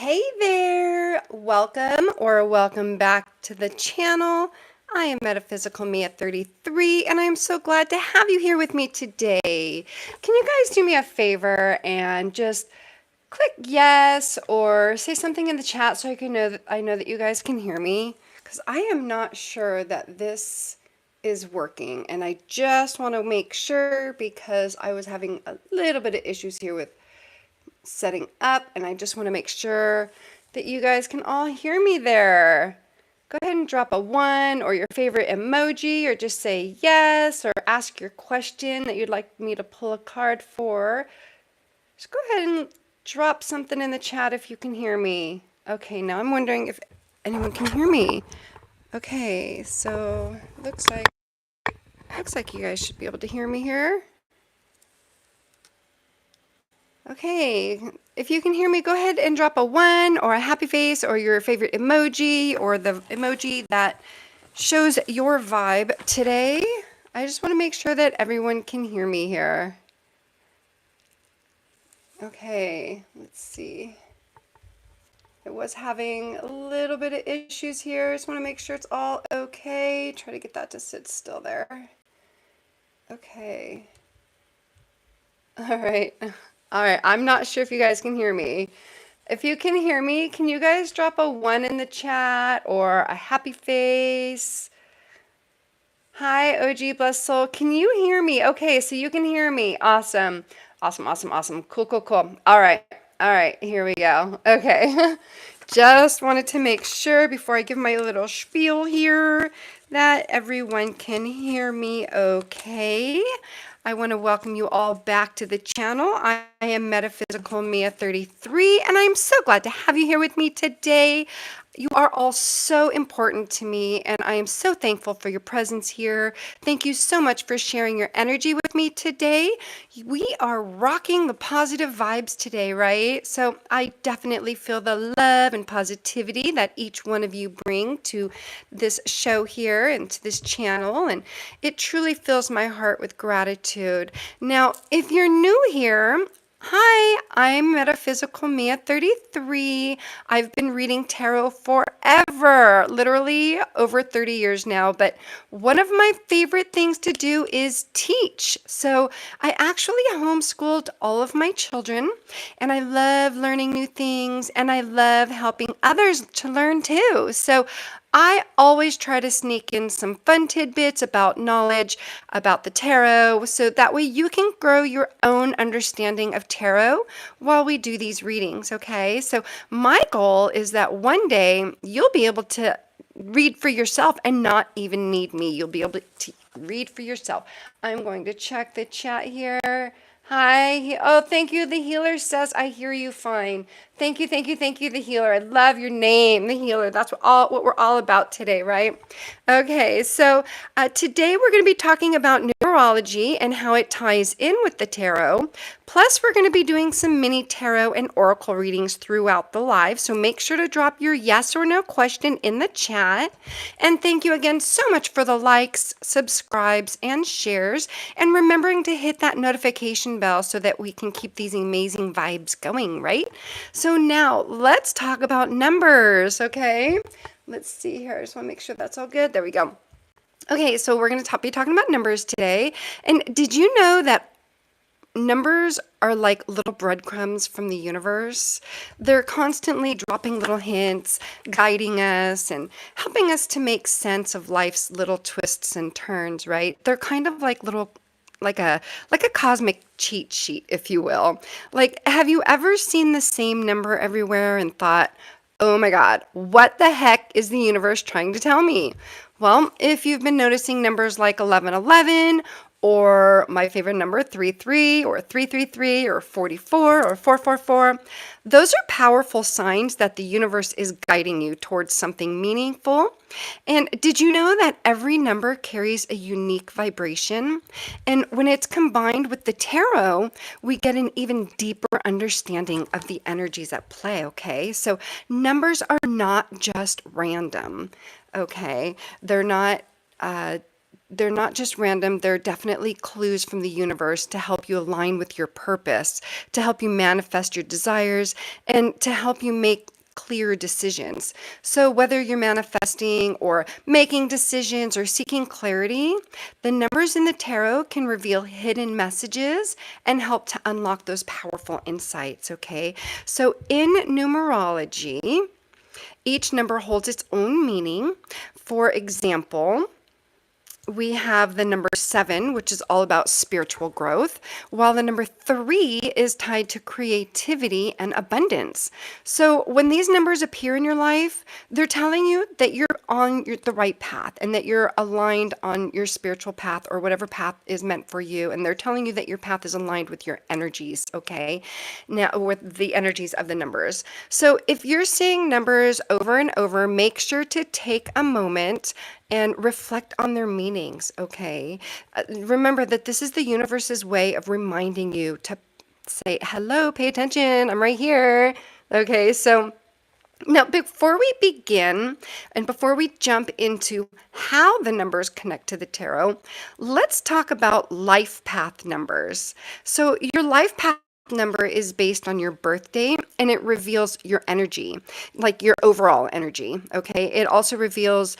Hey there! Welcome back to the channel. I am Metaphysical Mia 33 and I'm so glad to have you here with me today. Can you guys do me a favor and just click yes or say something in the chat so I know that you guys can hear me, because I am not sure that this is working and I just want to make sure because I was having a little bit of issues here with setting up, and I just want to make sure that you guys can all hear me there. Go ahead and drop a 1 or your favorite emoji, or just say yes, or ask your question that you'd like me to pull a card for. Just go ahead and drop something in the chat if you can hear me. Okay, now I'm wondering if anyone can hear me. Okay, so looks like you guys should be able to hear me here. Okay, if you can hear me, go ahead and drop a 1 or a happy face or your favorite emoji or the emoji that shows your vibe today. I just want to make sure that everyone can hear me here. Okay, let's see. I was having a little bit of issues here. Just want to make sure it's all okay. Try to get that to sit still there. Okay. All right. All right, I'm not sure if you guys can hear me. If you can hear me, can you guys drop a 1 in the chat or a happy face? Hi, OG Blessed Soul. Can you hear me? Okay, so you can hear me. Awesome. Awesome. Cool. All right, here we go. Okay. Just wanted to make sure before I give my little spiel here that everyone can hear me okay. I want to welcome you all back to the channel. I am Metaphysical Mia 33, and I'm so glad to have you here with me today. You are all so important to me, and I am so thankful for your presence here. Thank you so much for sharing your energy with me today. We are rocking the positive vibes today, right? So I definitely feel the love and positivity that each one of you bring to this show here and to this channel, and it truly fills my heart with gratitude. Now, if you're new here, hi, I'm Metaphysical Mia 33. I've been reading tarot forever, literally over 30 years now, but one of my favorite things to do is teach. So I actually homeschooled all of my children, and I love learning new things, and I love helping others to learn too. So I always try to sneak in some fun tidbits about knowledge about the tarot so that way you can grow your own understanding of tarot while we do these readings, okay? So my goal is that one day you'll be able to read for yourself and not even need me. You'll be able to read for yourself. I'm going to check the chat here. Hi. Oh, thank you. The healer says, I hear you fine. Thank you, the healer. I love your name, the healer. That's what we're all about today, right? Okay, so today we're going to be talking about numerology and how it ties in with the tarot. Plus, we're going to be doing some mini tarot and oracle readings throughout the live. So make sure to drop your yes or no question in the chat. And thank you again so much for the likes, subscribes, and shares. And remembering to hit that notification bell so that we can keep these amazing vibes going, right? So now let's talk about numbers, okay? Let's see here. I just want to make sure that's all good. There we go. Okay, so we're going to be talking about numbers today. And did you know that numbers are like little breadcrumbs from the universe? They're constantly dropping little hints, guiding us, and helping us to make sense of life's little twists and turns, right? They're kind of like little like a cosmic cheat sheet, if you will. Like, have you ever seen the same number everywhere and thought, oh my God, what the heck is the universe trying to tell me? Well, if you've been noticing numbers like 1111, or my favorite number 33, or 333, or 44, or 444, those are powerful signs that the universe is guiding you towards something meaningful. And did you know that every number carries a unique vibration? And when it's combined with the tarot, we get an even deeper understanding of the energies at play, okay? So numbers are not just random, okay? They're not they're not just random, they're definitely clues from the universe to help you align with your purpose, to help you manifest your desires, and to help you make clear decisions. So whether you're manifesting or making decisions or seeking clarity, the numbers in the tarot can reveal hidden messages and help to unlock those powerful insights, okay? So in numerology, each number holds its own meaning. For example, we have the number 7, which is all about spiritual growth, while the number 3 is tied to creativity and abundance. So when these numbers appear in your life, they're telling you that you're on the right path and that you're aligned on your spiritual path or whatever path is meant for you. And they're telling you that your path is aligned with your energies, okay? Now, with the energies of the numbers. So if you're seeing numbers over and over, make sure to take a moment and reflect on their meanings, okay? Remember that this is the universe's way of reminding you to say, hello, pay attention, I'm right here. Okay, so now before we begin and before we jump into how the numbers connect to the tarot, let's talk about life path numbers. So your life path number is based on your birth date and it reveals your energy, like your overall energy, okay? It also reveals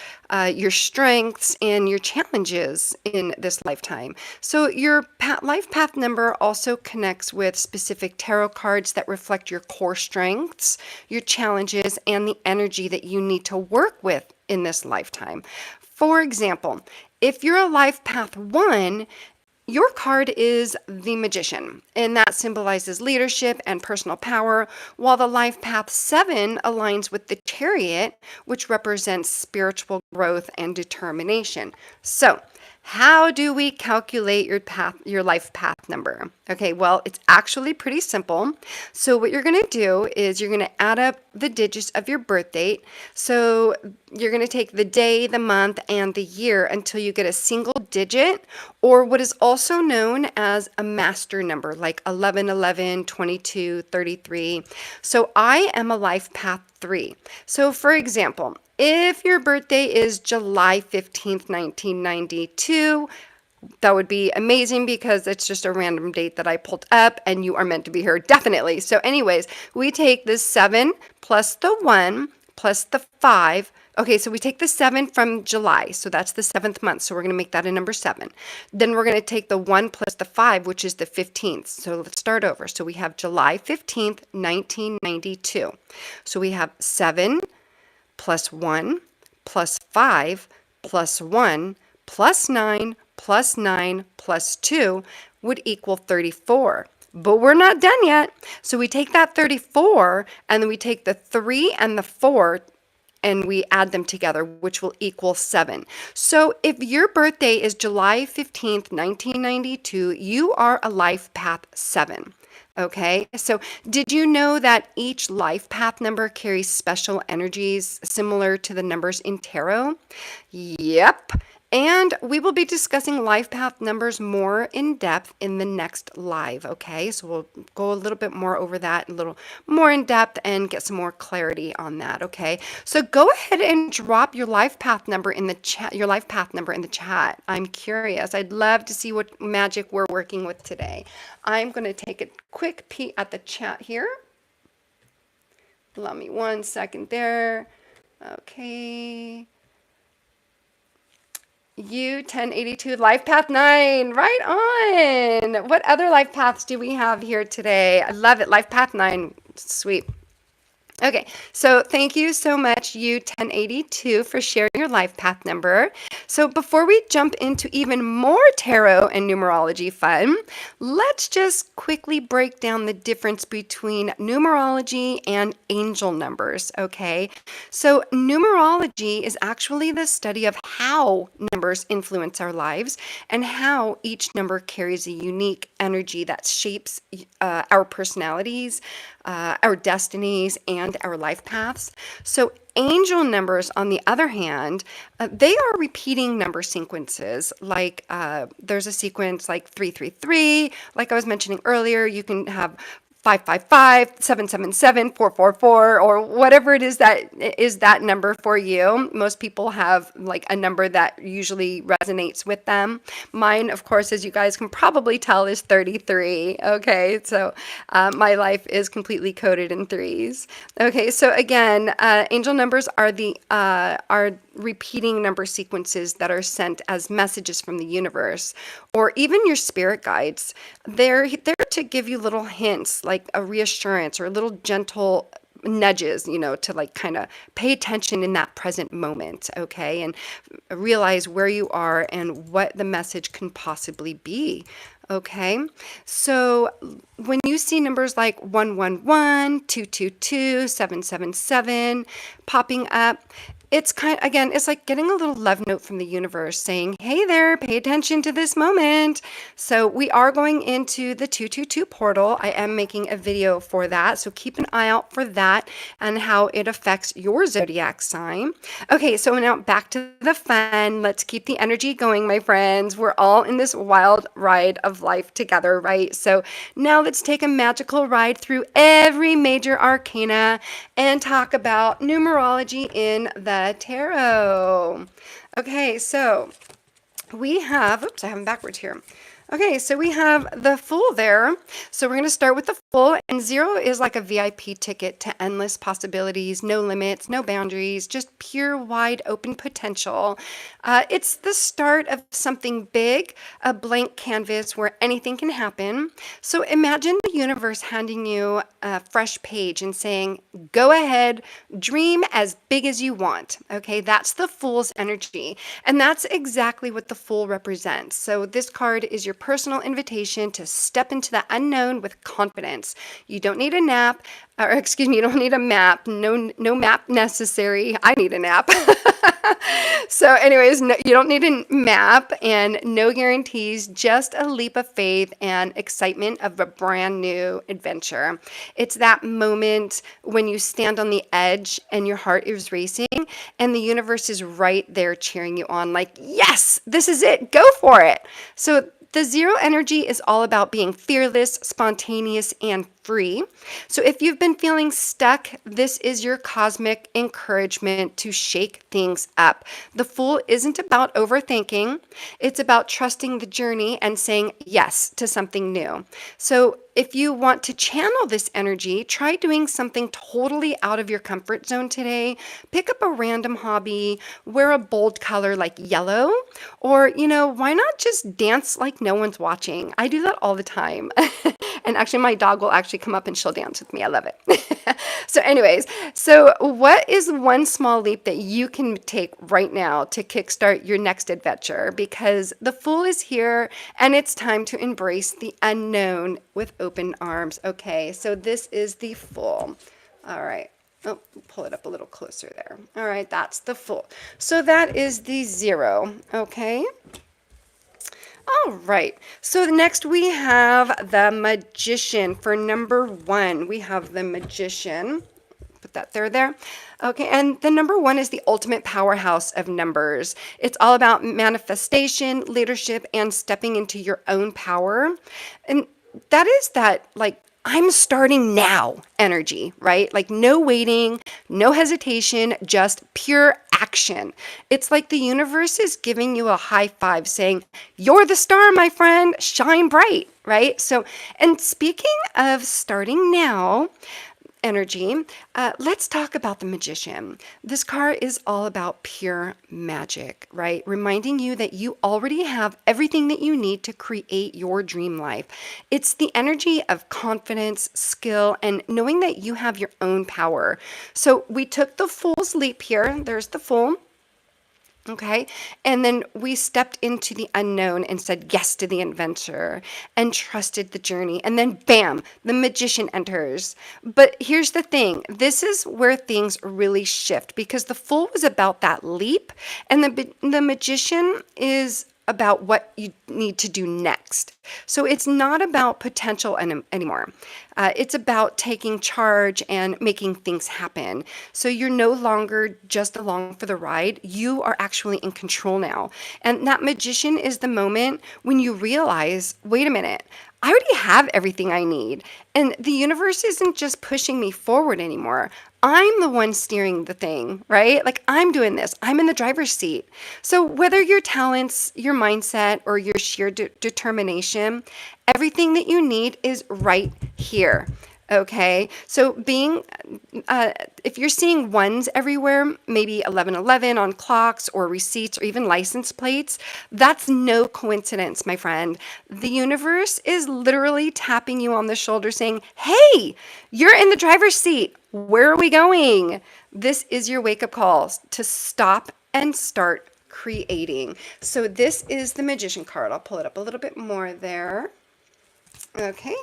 your strengths and your challenges in this lifetime. So your life path number also connects with specific tarot cards that reflect your core strengths, your challenges, and the energy that you need to work with in this lifetime. For example, if you're a life path 1, your card is the Magician, and that symbolizes leadership and personal power, while the life path 7 aligns with the Chariot, which represents spiritual growth and determination. So, how do we calculate your life path number? Okay, well, it's actually pretty simple. So what you're going to do is you're going to add up the digits of your birth date. So you're going to take the day, the month, and the year until you get a single digit, or what is also known as a master number, like 11, 11, 22, 33. So I am a life path 3. So for example, if your birthday is July 15th, 1992, that would be amazing because it's just a random date that I pulled up and you are meant to be here definitely. So anyways, we take the 7 plus the 1 plus the 5. Okay, so we take the 7 from July, so that's the 7th month, so we're going to make that a number 7. Then we're going to take the 1 plus the 5, which is the 15th. So let's start over. So we have July 15th, 1992. So we have 7 plus 1 plus 5 plus 1 plus 9 plus 9 plus 2 would equal 34. But we're not done yet. So we take that 34 and then we take the 3 and the 4 and we add them together, which will equal 7. So if your birthday is July 15th, 1992, you are a life path 7. Okay, so did you know that each life path number carries special energies similar to the numbers in tarot? Yep. And we will be discussing life path numbers more in depth in the next live, okay? So we'll go a little bit more over that, a little more in depth and get some more clarity on that, okay? So go ahead and drop your life path number in the chat, I'm curious. I'd love to see what magic we're working with today. I'm going to take a quick peek at the chat here. Allow me 1 second there. Okay. U1082 life path 9, right on. What other life paths do we have here today? I love it. Life path 9, sweet. Okay, so thank you so much, U1082, for sharing your life path number. So before we jump into even more tarot and numerology fun, let's just quickly break down the difference between numerology and angel numbers, okay? So numerology is actually the study of how numbers influence our lives and how each number carries a unique energy that shapes our personalities, our destinies, and our life paths. So angel numbers, on the other hand, they are repeating number sequences. Like there's a sequence like 333, like I was mentioning earlier. You can have 555, 777, 444, or whatever it is that number for you. Most people have like a number that usually resonates with them. Mine, of course, as you guys can probably tell, is 33. Okay, so my life is completely coded in threes. Okay, so again, angel numbers are are repeating number sequences that are sent as messages from the universe, or even your spirit guides. They're there to give you little hints, like a reassurance or little gentle nudges, to like kind of pay attention in that present moment, okay, and realize where you are and what the message can possibly be. Okay, so when you see numbers like 111, 222, 777 popping up, it's it's like getting a little love note from the universe saying, hey there, pay attention to this moment. So we are going into the 222 portal. I am making a video for that. So keep an eye out for that and how it affects your zodiac sign. Okay, so now back to the fun. Let's keep the energy going, my friends. We're all in this wild ride of life together, right? So now let's take a magical ride through every major arcana and talk about numerology in the tarot. Okay, so we have, oops, I have them backwards here. Okay, so we have the Fool there. So we're going to start with the Fool, and 0 is like a VIP ticket to endless possibilities, no limits, no boundaries, just pure wide open potential. It's the start of something big, a blank canvas where anything can happen. So imagine the universe handing you a fresh page and saying, go ahead, dream as big as you want. Okay, that's the Fool's energy. And that's exactly what the Fool represents. So this card is your personal invitation to step into the unknown with confidence. You don't need a nap, or excuse me, you don't need a map. No map necessary. I need a nap. So anyways, no, you don't need a map and no guarantees, just a leap of faith and excitement of a brand new adventure. It's that moment when you stand on the edge and your heart is racing and the universe is right there cheering you on like, yes, this is it. Go for it. So the 0 energy is all about being fearless, spontaneous, and free. So if you've been feeling stuck, this is your cosmic encouragement to shake things up. The Fool isn't about overthinking. It's about trusting the journey and saying yes to something new. So if you want to channel this energy, try doing something totally out of your comfort zone today. Pick up a random hobby, wear a bold color like yellow, or, why not just dance like no one's watching? I do that all the time. And actually, my dog will actually come up and she'll dance with me. I love it. So anyways, so what is one small leap that you can take right now to kickstart your next adventure? Because the Fool is here and it's time to embrace the unknown with open arms. Okay, so this is the Fool. All right. Oh, pull it up a little closer there. All right, that's the Fool. So that is the 0. Okay. All right. So next we have the Magician for number 1. We have the Magician. Put that there. Okay, and the number 1 is the ultimate powerhouse of numbers. It's all about manifestation, leadership, and stepping into your own power. And that is that, like, I'm starting now energy, right? Like no waiting, no hesitation, just pure action. It's like the universe is giving you a high five saying, you're the star, my friend, shine bright, right? So, and speaking of starting now, energy, let's talk about the Magician. This card is all about pure magic, right? Reminding you that you already have everything that you need to create your dream life. It's the energy of confidence, skill, and knowing that you have your own power. So we took the Fool's leap here. There's the Fool. Okay. And then we stepped into the unknown and said yes to the adventure and trusted the journey. And then bam, the Magician enters. But here's the thing. This is where things really shift because the Fool was about that leap and the Magician is about what you need to do next. So it's not about potential anymore. It's about taking charge and making things happen. So you're no longer just along for the ride. You are actually in control now. And that Magician is the moment when you realize, wait a minute, I already have everything I need. And the universe isn't just pushing me forward anymore. I'm the one steering the thing, right? Like I'm doing this, I'm in the driver's seat. So, whether your talents, your mindset, or your sheer determination, everything that you need is right here. Okay, so if you're seeing ones everywhere, maybe 1111 on clocks or receipts or even license plates, that's no coincidence, my friend. The universe is literally tapping you on the shoulder saying, hey, you're in the driver's seat. Where are we going? This is your wake up call to stop and start creating. So, this is the Magician card. I'll pull it up a little bit more there. Okay.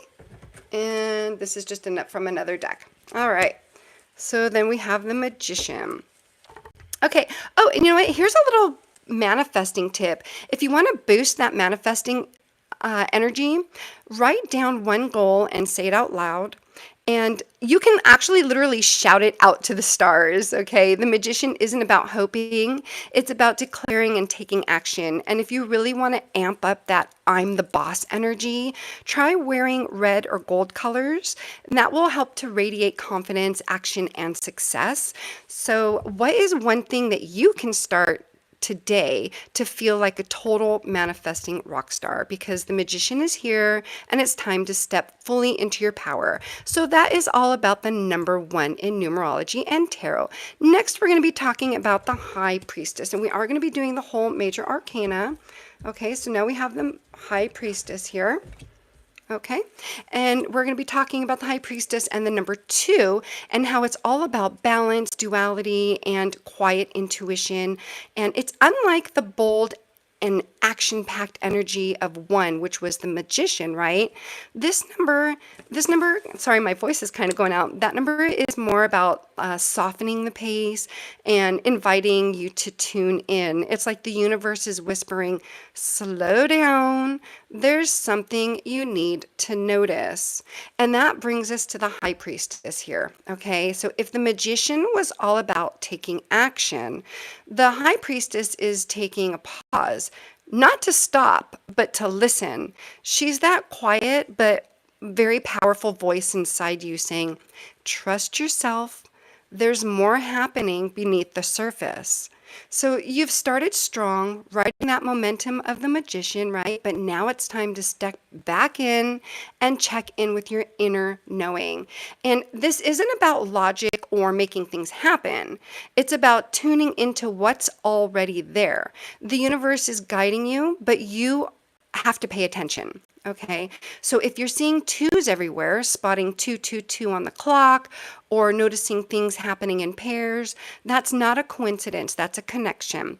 And this is just from another deck. All right. So then we have the Magician. Okay. Oh, and you know what? Here's a little manifesting tip. If you want to boost that manifesting energy, write down one goal and say it out loud. And you can actually literally shout it out to the stars, okay? The Magician isn't about hoping, it's about declaring and taking action. And if you really want to amp up that I'm the boss energy, try wearing red or gold colors. And that will help to radiate confidence, action, and success. So, what is one thing that you can start today to feel like a total manifesting rock star? Because the Magician is here and it's time to step fully into your power. So that is all about the number 1 in numerology and tarot. Next, we're going to be talking about the High Priestess, and we are going to be doing the whole major arcana. Okay, so now we have the High Priestess here. Okay, and we're going to be talking about the High Priestess and the number 2 and how it's all about balance, duality, and quiet intuition. And it's unlike the bold and action-packed energy of 1, which was the Magician, right? This number, sorry, my voice is kind of going out. That number is more about softening the pace and inviting you to tune in. It's like the universe is whispering, slow down. There's something you need to notice. And that brings us to the High Priestess here. Okay, so if the Magician was all about taking action, the High Priestess is taking a pause, not to stop, but to listen. She's that quiet but very powerful voice inside you saying, trust yourself. There's more happening beneath the surface. So you've started strong, riding that momentum of the Magician, right? But now it's time to step back in and check in with your inner knowing. And this isn't about logic or making things happen. It's about tuning into what's already there. The universe is guiding you, but you have to pay attention. Okay, so if you're seeing 2s everywhere, spotting 222 on the clock, or noticing things happening in pairs, that's not a coincidence, that's a connection.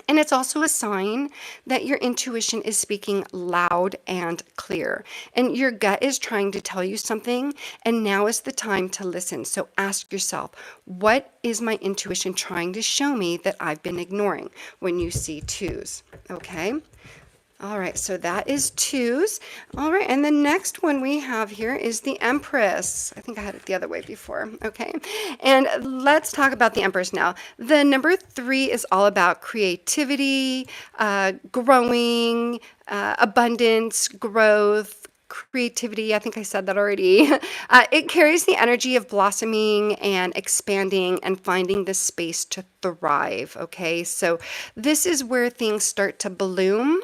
And it's also a sign that your intuition is speaking loud and clear. And your gut is trying to tell you something, and now is the time to listen. So ask yourself, what is my intuition trying to show me that I've been ignoring when you see 2s? Okay. All right, so that is 2s. All right, and the next one we have here is the Empress. I think I had it the other way before. Okay, and let's talk about the Empress now. The number 3 is all about creativity, growing, abundance, growth, creativity. I think I said that already. It carries the energy of blossoming and expanding and finding the space to thrive. Okay, so this is where things start to bloom.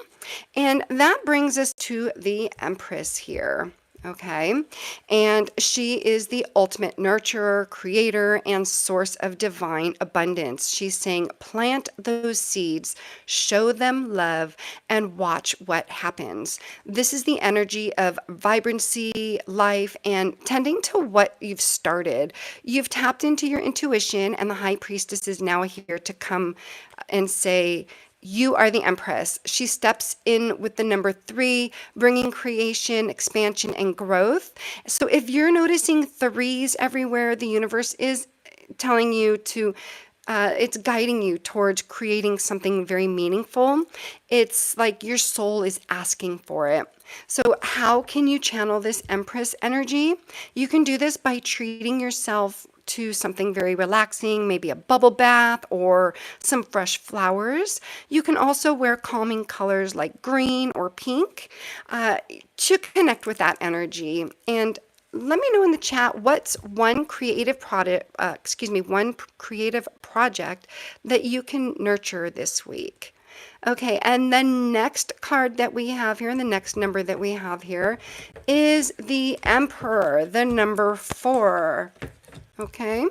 And that brings us to the Empress here. Okay, and she is the ultimate nurturer, creator, and source of divine abundance. She's saying, plant those seeds, show them love, and watch what happens. This is the energy of vibrancy, life, and tending to what you've started. You've tapped into your intuition, and the High Priestess is now here to come and say, you are the Empress. She steps in with the number 3, bringing creation, expansion, and growth. So if you're noticing 3s everywhere, the universe is telling you to, it's guiding you towards creating something very meaningful. It's like your soul is asking for it. So how can you channel this Empress energy? You can do this by treating yourself to something very relaxing, maybe a bubble bath or some fresh flowers. You can also wear calming colors like green or pink to connect with that energy. And let me know in the chat what's one creative one creative project that you can nurture this week. Okay, and the next card that we have here, and the next number that we have here, is the Emperor, the number 4. Okay.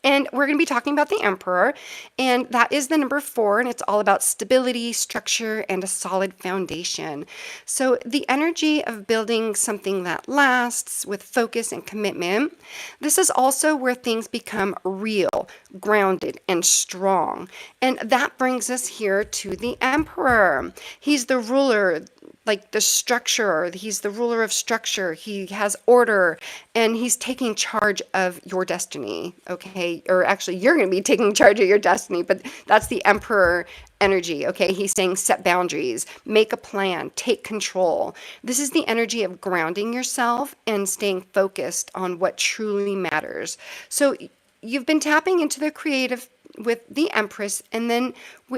And we're going to be talking about the Emperor, and that is the number 4, and it's all about stability, structure, and a solid foundation. So the energy of building something that lasts with focus and commitment. This is also where things become real, grounded, and strong. And that brings us here to the Emperor. He's the ruler, like the structure. He's the ruler of structure. He has order, and he's taking charge of your destiny. Okay, or actually you're going to be taking charge of your destiny, but that's the Emperor energy. Okay, he's saying set boundaries, make a plan, take control. This is the energy of grounding yourself and staying focused on what truly matters. So you've been tapping into the creative with the Empress, and then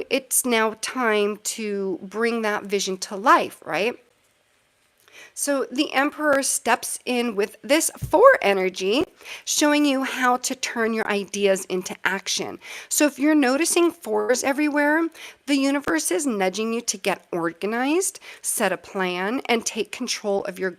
it's now time to bring that vision to life, right? So the Emperor steps in with this 4 energy, showing you how to turn your ideas into action. So if you're noticing 4s everywhere, the universe is nudging you to get organized, set a plan, and take control of your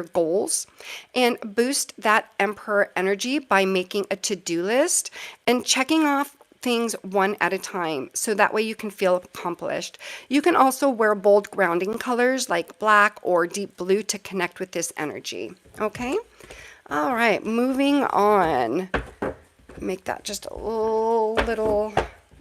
goals, and boost that Emperor energy by making a to-do list and checking off things one at a time, so that way you can feel accomplished. You can also wear bold grounding colors like black or deep blue to connect with this energy. Okay? All right, moving on. Make that just a little.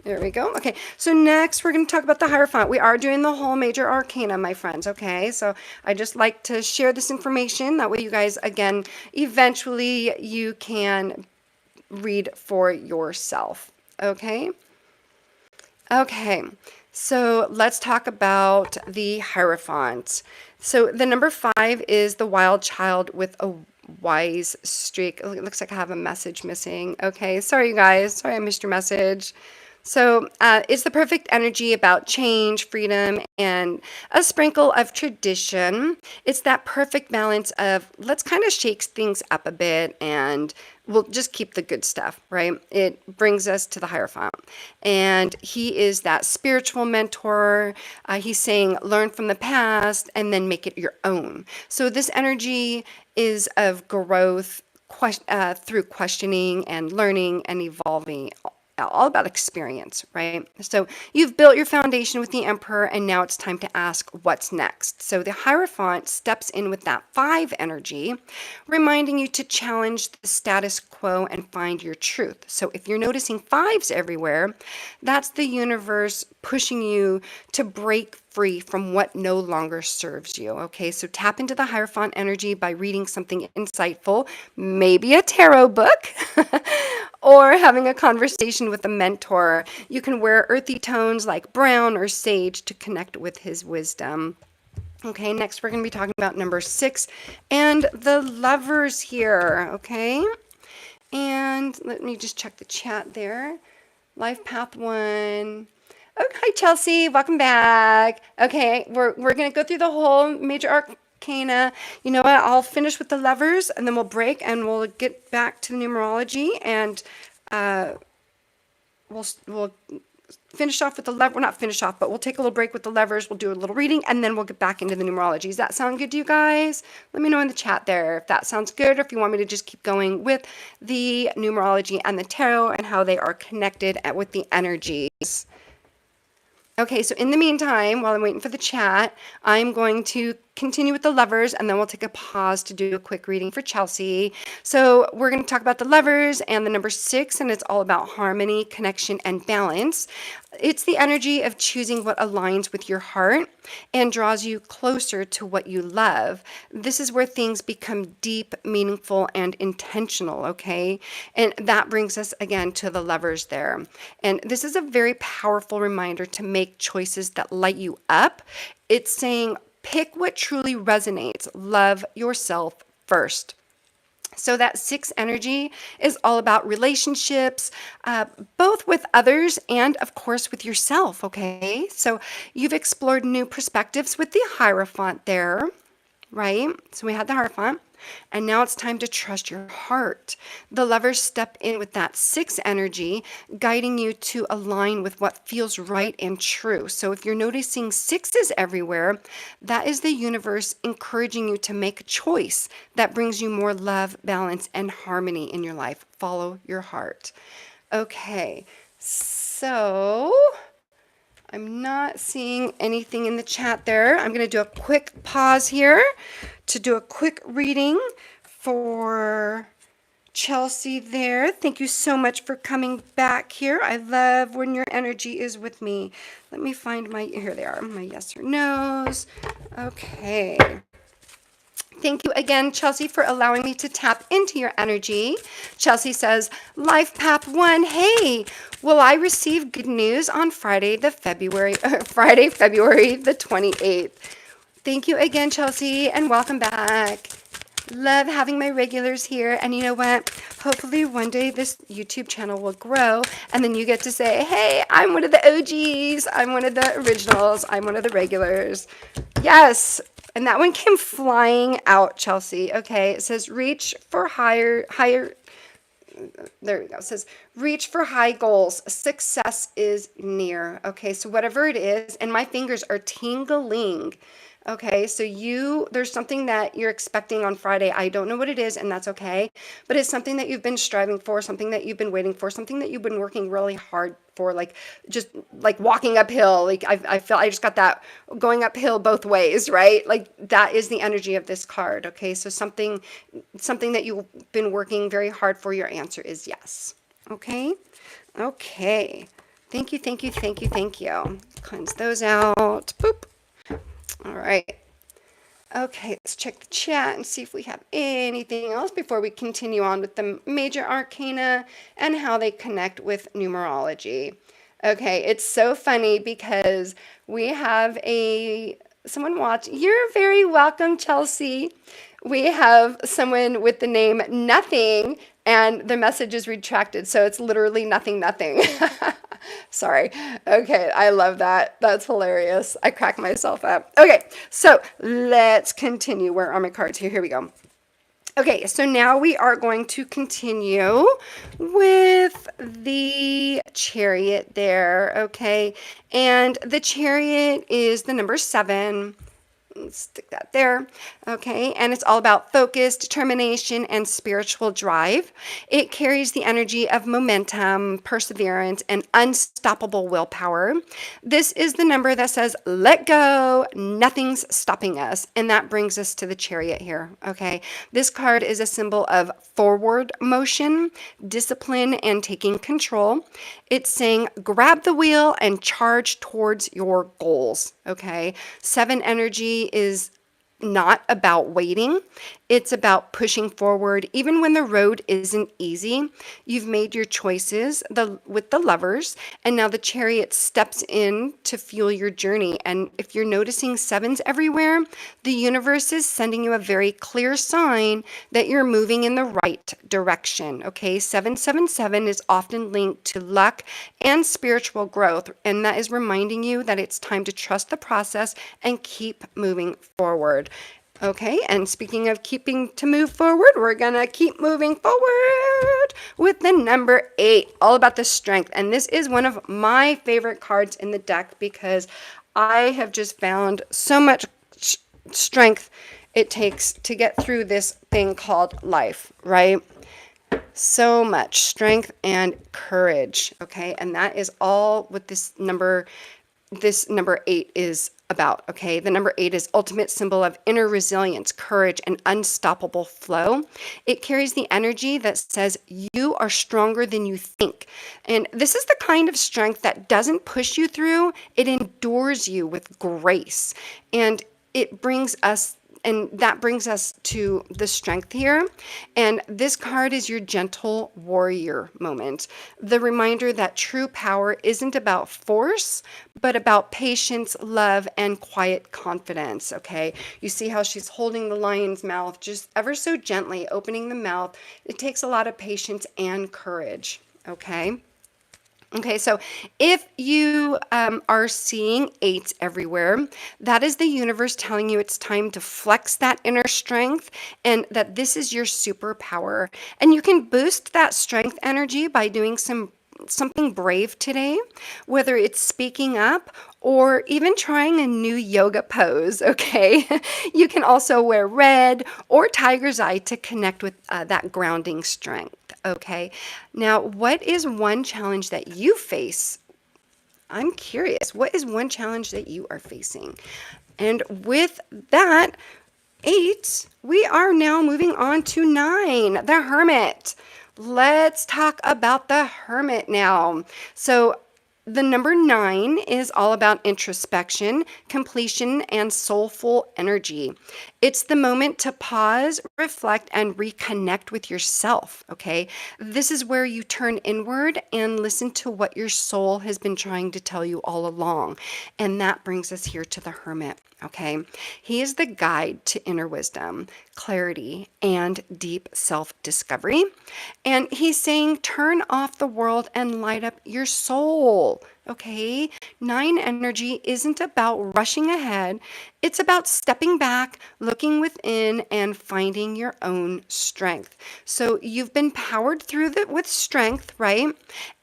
There we go. Okay, so next we're going to talk about the Hierophant. We are doing the whole major arcana, my friends, okay? So I just like to share this information. That way you guys, again, eventually you can read for yourself. Okay. Okay. So let's talk about the Hierophant. So the number 5 is the wild child with a wise streak. It looks like I have a message missing. Okay. Sorry, you guys. Sorry I missed your message. So it's the perfect energy about change, freedom, and a sprinkle of tradition. It's that perfect balance of let's kind of shake things up a bit and we'll just keep the good stuff, right? It brings us to the Hierophant. And he is that spiritual mentor. He's saying learn from the past and then make it your own. So this energy is of growth through questioning and learning and evolving, all about experience, right? So you've built your foundation with the Emperor, and now it's time to ask what's next. So the Hierophant steps in with that 5 energy, reminding you to challenge the status quo and find your truth. So if you're noticing 5s everywhere, that's the universe pushing you to break free from what no longer serves you. Okay, so tap into the Hierophant energy by reading something insightful, maybe a tarot book, or having a conversation with a mentor. You can wear earthy tones like brown or sage to connect with his wisdom. Okay, next we're going to be talking about number 6 and the Lovers here. Okay, and let me just check the chat there. Life Path 1. Oh, hi, Chelsea. Welcome back. Okay, we're going to go through the whole major arcana. You know what? I'll finish with the Lovers, and then we'll break, and we'll get back to the numerology, and we'll finish off with the Well, not finish off, but we'll take a little break with the Lovers. We'll do a little reading, and then we'll get back into the numerology. Does that sound good to you guys? Let me know in the chat there if that sounds good, or if you want me to just keep going with the numerology and the tarot and how they are connected with the energies. Okay, so in the meantime, while I'm waiting for the chat, I'm going to continue with the Lovers, and then we'll take a pause to do a quick reading for Chelsea. So we're going to talk about the Lovers and the number 6, and it's all about harmony, connection, and balance. It's the energy of choosing what aligns with your heart and draws you closer to what you love. This is where things become deep, meaningful, and intentional, okay? And that brings us again to the Lovers there. And this is a very powerful reminder to make choices that light you up. It's saying, pick what truly resonates. Love yourself first. So that 6 energy is all about relationships, both with others and, of course, with yourself, okay? So you've explored new perspectives with the Hierophant there, right? So we had the Hierophant. And now it's time to trust your heart. The Lovers step in with that 6 energy, guiding you to align with what feels right and true. So if you're noticing 6s everywhere, that is the universe encouraging you to make a choice that brings you more love, balance, and harmony in your life. Follow your heart. Okay, so I'm not seeing anything in the chat there. I'm going to do a quick pause here to do a quick reading for Chelsea there. Thank you so much for coming back here. I love when your energy is with me. Let me find my, here they are, my yes or no's. Okay. Thank you again, Chelsea, for allowing me to tap into your energy. Chelsea says, Life Path 1, hey, will I receive good news on Friday, February the 28th? Thank you again, Chelsea, and welcome back. Love having my regulars here. And you know what? Hopefully one day this YouTube channel will grow and then you get to say, hey, I'm one of the OGs. I'm one of the originals. I'm one of the regulars. Yes. And that one came flying out, Chelsea. Okay. It says reach for higher. There we go. It says reach for high goals. Success is near. Okay. So whatever it is, and my fingers are tingling. Okay, so there's something that you're expecting on Friday. I don't know what it is, and that's okay. But it's something that you've been striving for, something that you've been waiting for, something that you've been working really hard for, like just like walking uphill. Like I feel I just got that going uphill both ways, right? Like that is the energy of this card. Okay, so something that you've been working very hard for. Your answer is yes. Okay, okay. Thank you, thank you, thank you, thank you. Cleanse those out. Boop. All right. Okay, let's check the chat and see if we have anything else before we continue on with the major arcana and how they connect with numerology. Okay, it's so funny because we have someone watch. You're very welcome, Chelsea. We have someone with the name Nothing, and the message is retracted, so it's literally nothing, nothing. Sorry. Okay, I love that. That's hilarious. I crack myself up. Okay, so let's continue. Where are my cards? Here we go. Okay, so now we are going to continue with the Chariot there, okay? And the Chariot is the number 7. Let's stick that there. Okay. And it's all about focus, determination, and spiritual drive. It carries the energy of momentum, perseverance, and unstoppable willpower. This is the number that says, let go, nothing's stopping us. And that brings us to the Chariot here. Okay. This card is a symbol of forward motion, discipline, and taking control. It's saying, grab the wheel and charge towards your goals. Okay. 7 energy is not about waiting. It's about pushing forward, even when the road isn't easy. You've made your choices with the Lovers, and now the Chariot steps in to fuel your journey. And if you're noticing 7s everywhere, the universe is sending you a very clear sign that you're moving in the right direction. Okay, 777 is often linked to luck and spiritual growth, and that is reminding you that it's time to trust the process and keep moving forward. Okay, and speaking of keeping to move forward, we're going to keep moving forward with the number 8, all about the strength. And this is one of my favorite cards in the deck because I have just found so much strength it takes to get through this thing called life, right? So much strength and courage, okay? And that is all what this number 8 is about, okay? The number 8 is ultimate symbol of inner resilience, courage, and unstoppable flow. It carries the energy that says you are stronger than you think. And this is the kind of strength that doesn't push you through, it endures you with grace. And it brings us And that brings us to the strength here. And this card is your gentle warrior moment. The reminder that true power isn't about force, but about patience, love, and quiet confidence. Okay. You see how she's holding the lion's mouth just ever so gently, opening the mouth. It takes a lot of patience and courage. Okay. Okay, so if you are seeing eights everywhere, that is the universe telling you it's time to flex that inner strength and that this is your superpower. And you can boost that strength energy by doing something brave today, whether it's speaking up or even trying a new yoga pose, okay? You can also wear red or tiger's eye to connect with that grounding strength, okay? Now, what is one challenge that you face? I'm curious, what is one challenge that you are facing? And with that, 8, we are now moving on to 9, the Hermit. Let's talk about the Hermit now. So the number 9 is all about introspection, completion, and soulful energy. It's the moment to pause, reflect, and reconnect with yourself, okay? This is where you turn inward and listen to what your soul has been trying to tell you all along. And that brings us here to the Hermit, okay? He is the guide to inner wisdom, clarity, and deep self-discovery. And he's saying, turn off the world and light up your soul. Okay, 9 energy isn't about rushing ahead. It's about stepping back, looking within, and finding your own strength. So you've been powered through with strength, right?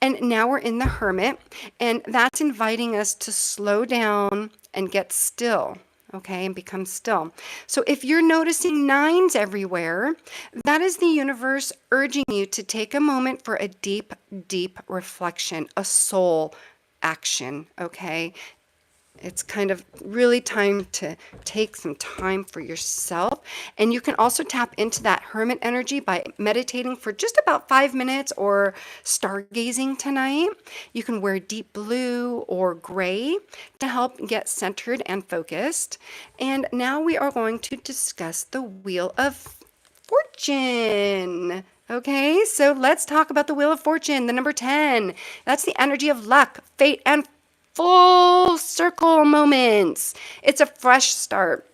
And now we're in the Hermit, and that's inviting us to slow down and get still. Okay, and become still. So if you're noticing 9s everywhere, that is the universe urging you to take a moment for a deep, deep reflection, a soul action. Okay, it's kind of really time to take some time for yourself. And you can also tap into that Hermit energy by meditating for just about 5 minutes or stargazing tonight. You can wear deep blue or gray to help get centered and focused. And now we are going to discuss the Wheel of Fortune. Okay, so let's talk about the Wheel of Fortune, the number 10. That's the energy of luck, fate, and full circle moments. It's a fresh start.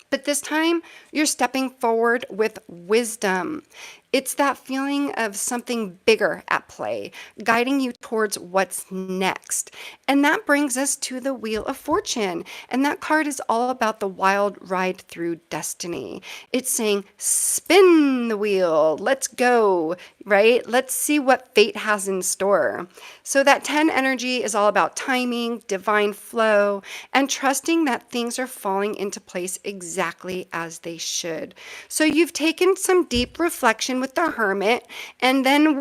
But this time, you're stepping forward with wisdom. It's that feeling of something bigger at play, guiding you towards what's next. And that brings us to the Wheel of Fortune. And that card is all about the wild ride through destiny. It's saying, spin the wheel, let's go, right? Let's see what fate has in store. So that 10 energy is all about timing, divine flow, and trusting that things are falling into place exactly as they should. So you've taken some deep reflection with the Hermit, and then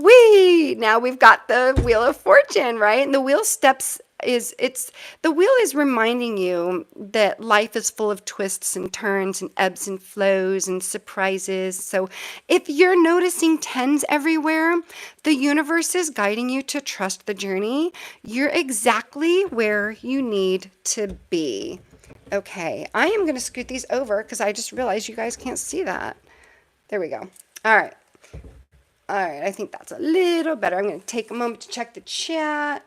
now we've got the Wheel of Fortune, right? And the wheel the wheel is reminding you that life is full of twists and turns and ebbs and flows and surprises. So if you're noticing 10s everywhere, the universe is guiding you to trust the journey. You're exactly where you need to be. Okay, I am going to scoot these over because I just realized you guys can't see that. There we go. All right. I think that's a little better. I'm going to take a moment to check the chat.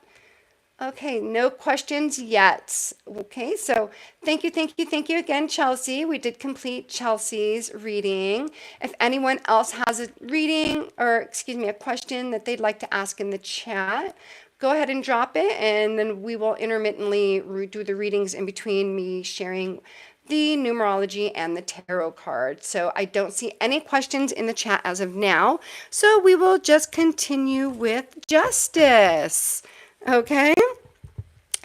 Okay, no questions yet. Okay, so thank you again, Chelsea. We did complete Chelsea's reading. If anyone else has a reading a question that they'd like to ask in the chat, go ahead and drop it, and then we will intermittently do the readings in between me sharing the numerology and the tarot card. So I don't see any questions in the chat as of now. So we will just continue with justice. Okay.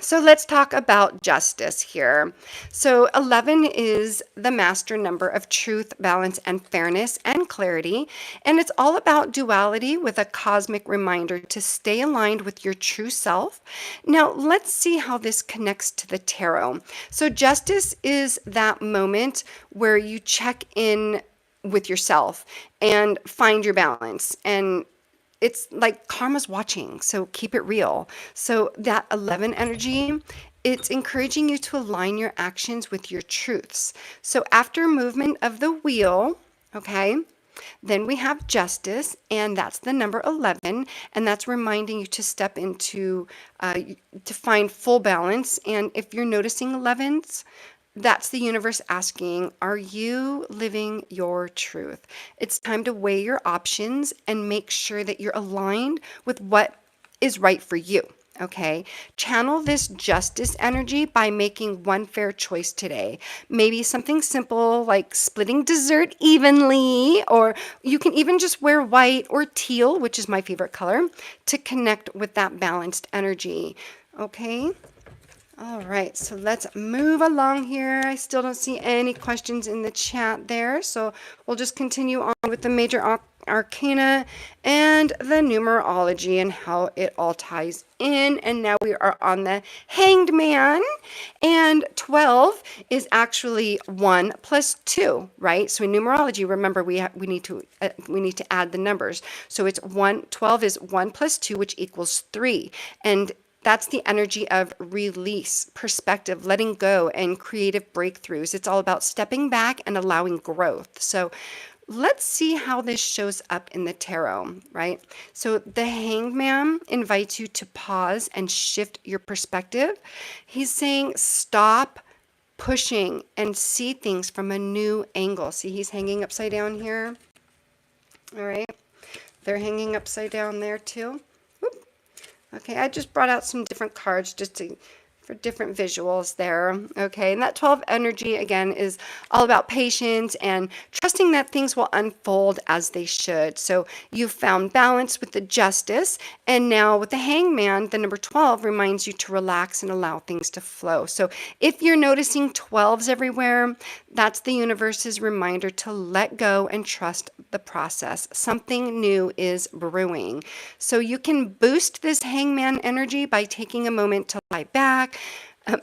So let's talk about justice here. So 11 is the master number of truth, balance, and fairness and clarity. And it's all about duality with a cosmic reminder to stay aligned with your true self. Now, let's see how this connects to the tarot. So justice is that moment where you check in with yourself and find your balance, and it's like karma's watching, so keep it real. So that 11 energy it's encouraging you to align your actions with your truths. So after movement of the wheel, okay, then we have justice, and that's the number 11, and that's reminding you to step into, to find full balance. And if you're noticing 11s, that's the universe asking, are you living your truth? It's time to weigh your options and make sure that you're aligned with what is right for you. Okay, channel this justice energy by making one fair choice today. Maybe something simple like splitting dessert evenly, or you can even just wear white or teal, which is my favorite color, to connect with that balanced energy. Okay. All right, so let's move along here. I still don't see any questions in the chat there, so we'll just continue on with the major arcana and the numerology and how it all ties in. And now we are on the Hanged Man, and 12 is actually 1 plus 2, right? So in numerology, remember we need to add the numbers. So it's 12 is 1 plus 2, which equals 3, and that's the energy of release, perspective, letting go, and creative breakthroughs. It's all about stepping back and allowing growth. So let's see how this shows up in the tarot, right? So the Hanged Man invites you to pause and shift your perspective. He's saying stop pushing and see things from a new angle. See, he's hanging upside down here. All right. They're hanging upside down there too. Okay, I just brought out some different cards for different visuals there. Okay, and that 12 energy again is all about patience and trusting that things will unfold as they should. So you've found balance with the justice, and now with the Hangman, the number 12 reminds you to relax and allow things to flow. So if you're noticing 12s everywhere, that's the universe's reminder to let go and trust the process. Something new is brewing. So you can boost this Hangman energy by taking a moment to lie back,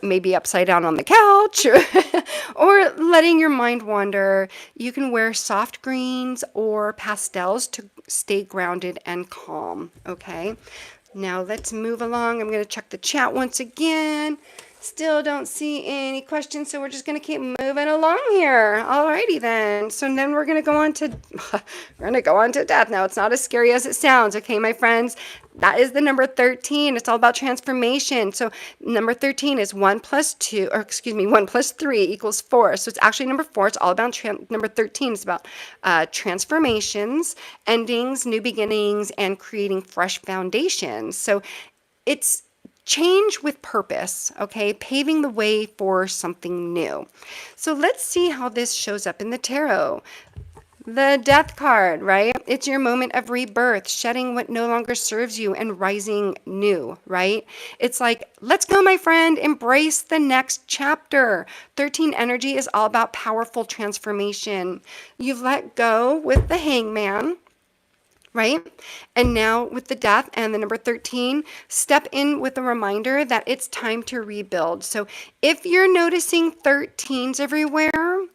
maybe upside down on the couch, or letting your mind wander. You can wear soft greens or pastels to stay grounded and calm. Okay, now let's move along. I'm going to check the chat once again. Still don't see any questions, so we're just going to keep moving along here. Alrighty then. So then we're going to go on to death. Now, it's not as scary as it sounds, okay, my friends? That is the number 13. It's all about transformation. So number 13 is 1 plus 3 equals 4. So it's actually number 4. It's all about number 13 is about transformations, endings, new beginnings, and creating fresh foundations. So it's change with purpose, okay? Paving the way for something new. So let's see how this shows up in the tarot. The Death card, right? It's your moment of rebirth, shedding what no longer serves you and rising new, right? It's like, let's go, my friend, embrace the next chapter. 13 energy is all about powerful transformation. You've let go with the Hangman, right? And now with the Death and the number 13, step in with a reminder that it's time to rebuild. So if you're noticing 13s everywhere,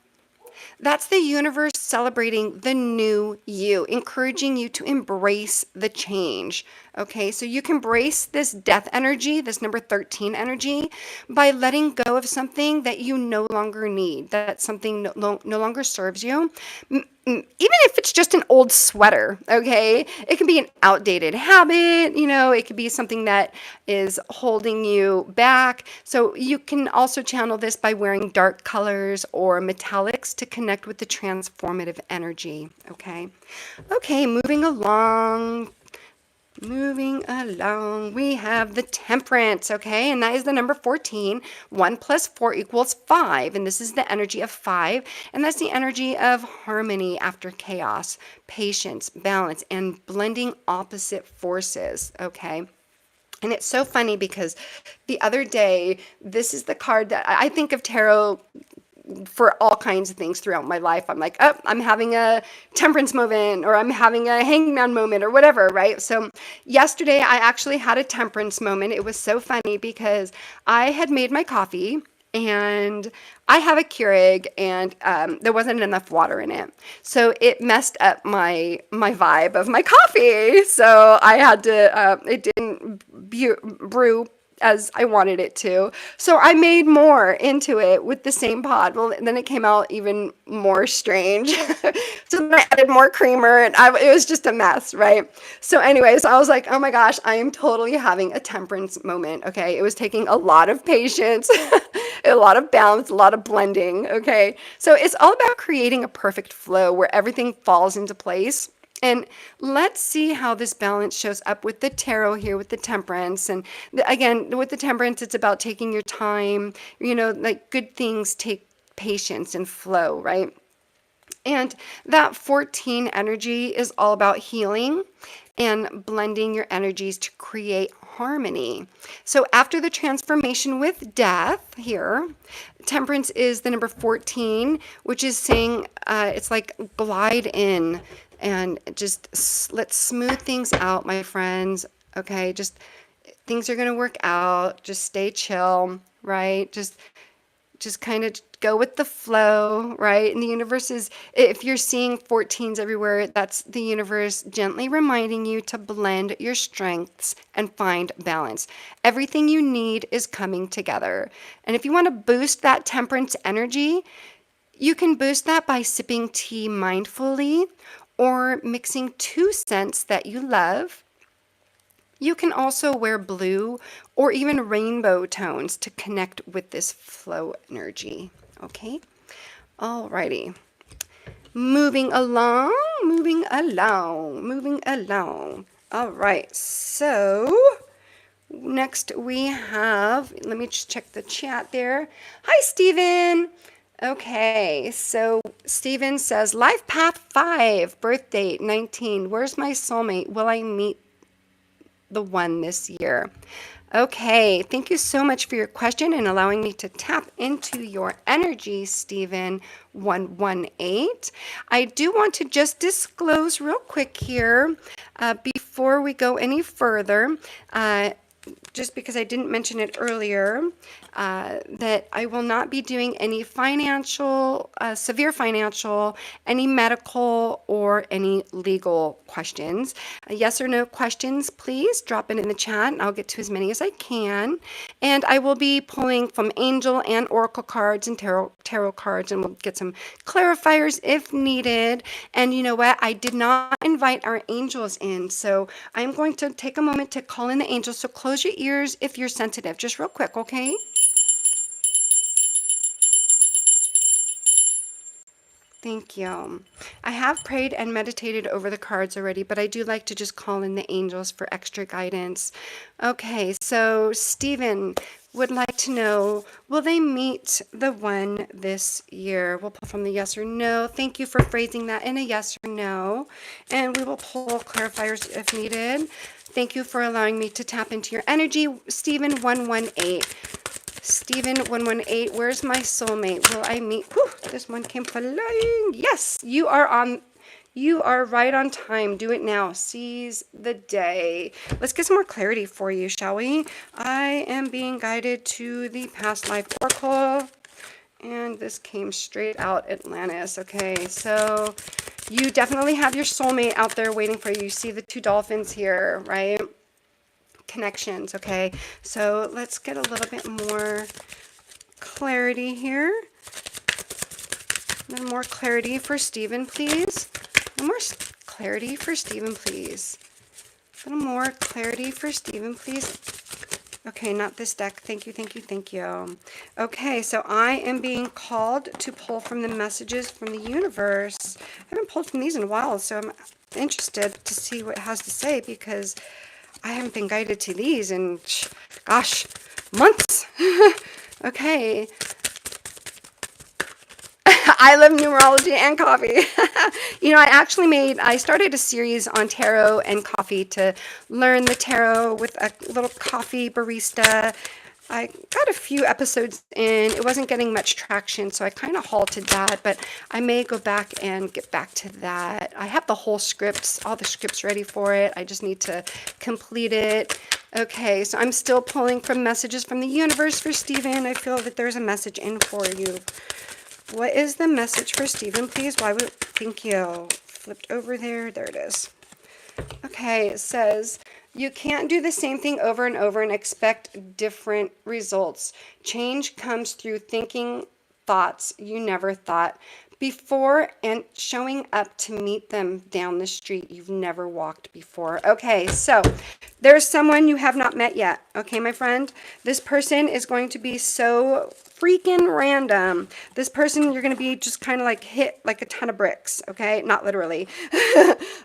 that's the universe celebrating the new you, encouraging you to embrace the change. Okay, so you can embrace this death energy, this number 13 energy, by letting go of something that you no longer need, that something no longer serves you. Even if it's just an old sweater, okay? It can be an outdated habit, it could be something that is holding you back. So you can also channel this by wearing dark colors or metallics to connect with the transformative energy, okay? Okay, moving along, we have the Temperance, okay? And that is the number 14. 1 plus 4 equals 5. And this is the energy of 5. And that's the energy of harmony after chaos, patience, balance, and blending opposite forces, okay? And it's so funny because the other day, this is the card that I think of tarot for all kinds of things throughout my life. I'm like, oh, I'm having a temperance moment, or I'm having a hangman moment, or whatever, right? So yesterday I actually had a temperance moment. It was so funny because I had made my coffee, and I have a Keurig, and there wasn't enough water in it. So it messed up my vibe of my coffee. So I had to, it didn't brew as I wanted it to. So I made more into it with the same pod. Well, then it came out even more strange. So then I added more creamer and it was just a mess, right? So anyways, I was like, oh my gosh, I am totally having a temperance moment, okay? It was taking a lot of patience, a lot of balance, a lot of blending, okay? So it's all about creating a perfect flow where everything falls into place. And let's see how this balance shows up with the tarot here with the temperance. And again, with the temperance, it's about taking your time. You know, like good things take patience and flow, right? And that 14 energy is all about healing and blending your energies to create harmony. So after the transformation with death here, temperance is the number 14, which is saying it's like glide in and just let's smooth things out, my friends. Okay, just things are going to work out. Just stay chill, right? Just kind of go with the flow, right? And the universe is, if you're seeing 14s everywhere, that's the universe gently reminding you to blend your strengths and find balance. Everything you need is coming together. And if you want to boost that temperance energy, you can boost that by sipping tea mindfully or mixing 2 scents that you love. You can also wear blue or even rainbow tones to connect with this flow energy. Okay, alrighty. Moving along, moving along, moving along. All right, so next we have, let me just check the chat there. Hi, Stephen. Okay, so Stephen says, Life Path 5, birth date 19. Where's my soulmate? Will I meet the one this year? Okay, thank you so much for your question and allowing me to tap into your energy, Stephen 118. I do want to just disclose real quick here before we go any further, just because I didn't mention it earlier, that I will not be doing any financial, severe financial, any medical, or any legal questions. Yes or no questions, please drop it in the chat and I'll get to as many as I can. And I will be pulling from angel and oracle cards and tarot cards, and we'll get some clarifiers if needed. And you know what? I did not invite our angels in, so I'm going to take a moment to call in the angels. So close your ears if you're sensitive, just real quick, okay? Thank you. I have prayed and meditated over the cards already, but I do like to just call in the angels for extra guidance. Okay, so Stephen would like to know, will they meet the one this year? We'll pull from the yes or no. Thank you for phrasing that in a yes or no. And we will pull clarifiers if needed. Thank you for allowing me to tap into your energy, Stephen 118. Stephen 118, where's my soulmate? Will I meet? Whew, this one came flying. Yes, you are right on time. Do it now. Seize the day. Let's get some more clarity for you, shall we? I am being guided to the past life oracle, and this came straight out Atlantis. Okay, so you definitely have your soulmate out there waiting for you. You see the two dolphins here, right? Connections. Okay, so let's get a little bit more clarity here. A little more clarity for Stephen, please. A little more clarity for Stephen, please. A little more clarity for Stephen, please. Okay, not this deck. Thank you, thank you, thank you. Okay, so I am being called to pull from the messages from the universe. I haven't pulled from these in a while, so I'm interested to see what it has to say, because I haven't been guided to these in, gosh, months. Okay. I love numerology and coffee. You know, I started a series on tarot and coffee to learn the tarot with a little coffee barista. I got a few episodes in. It wasn't getting much traction, so I kind of halted that, but I may go back and get back to that. I have the whole scripts, all the scripts ready for it. I just need to complete it. Okay, so I'm still pulling from messages from the universe for Stephen. I feel that there's a message in for you. What is the message for Stephen, please? Thank you. Flipped over there. There it is. Okay, it says, You can't do the same thing over and over and expect different results. Change comes through thinking thoughts you never thought before and showing up to meet them down the street you've never walked before. Okay, so there's someone you have not met yet. Okay, my friend, this person is going to be so freaking random. This person, you're going to be just kind of like hit like a ton of bricks. Okay, not literally.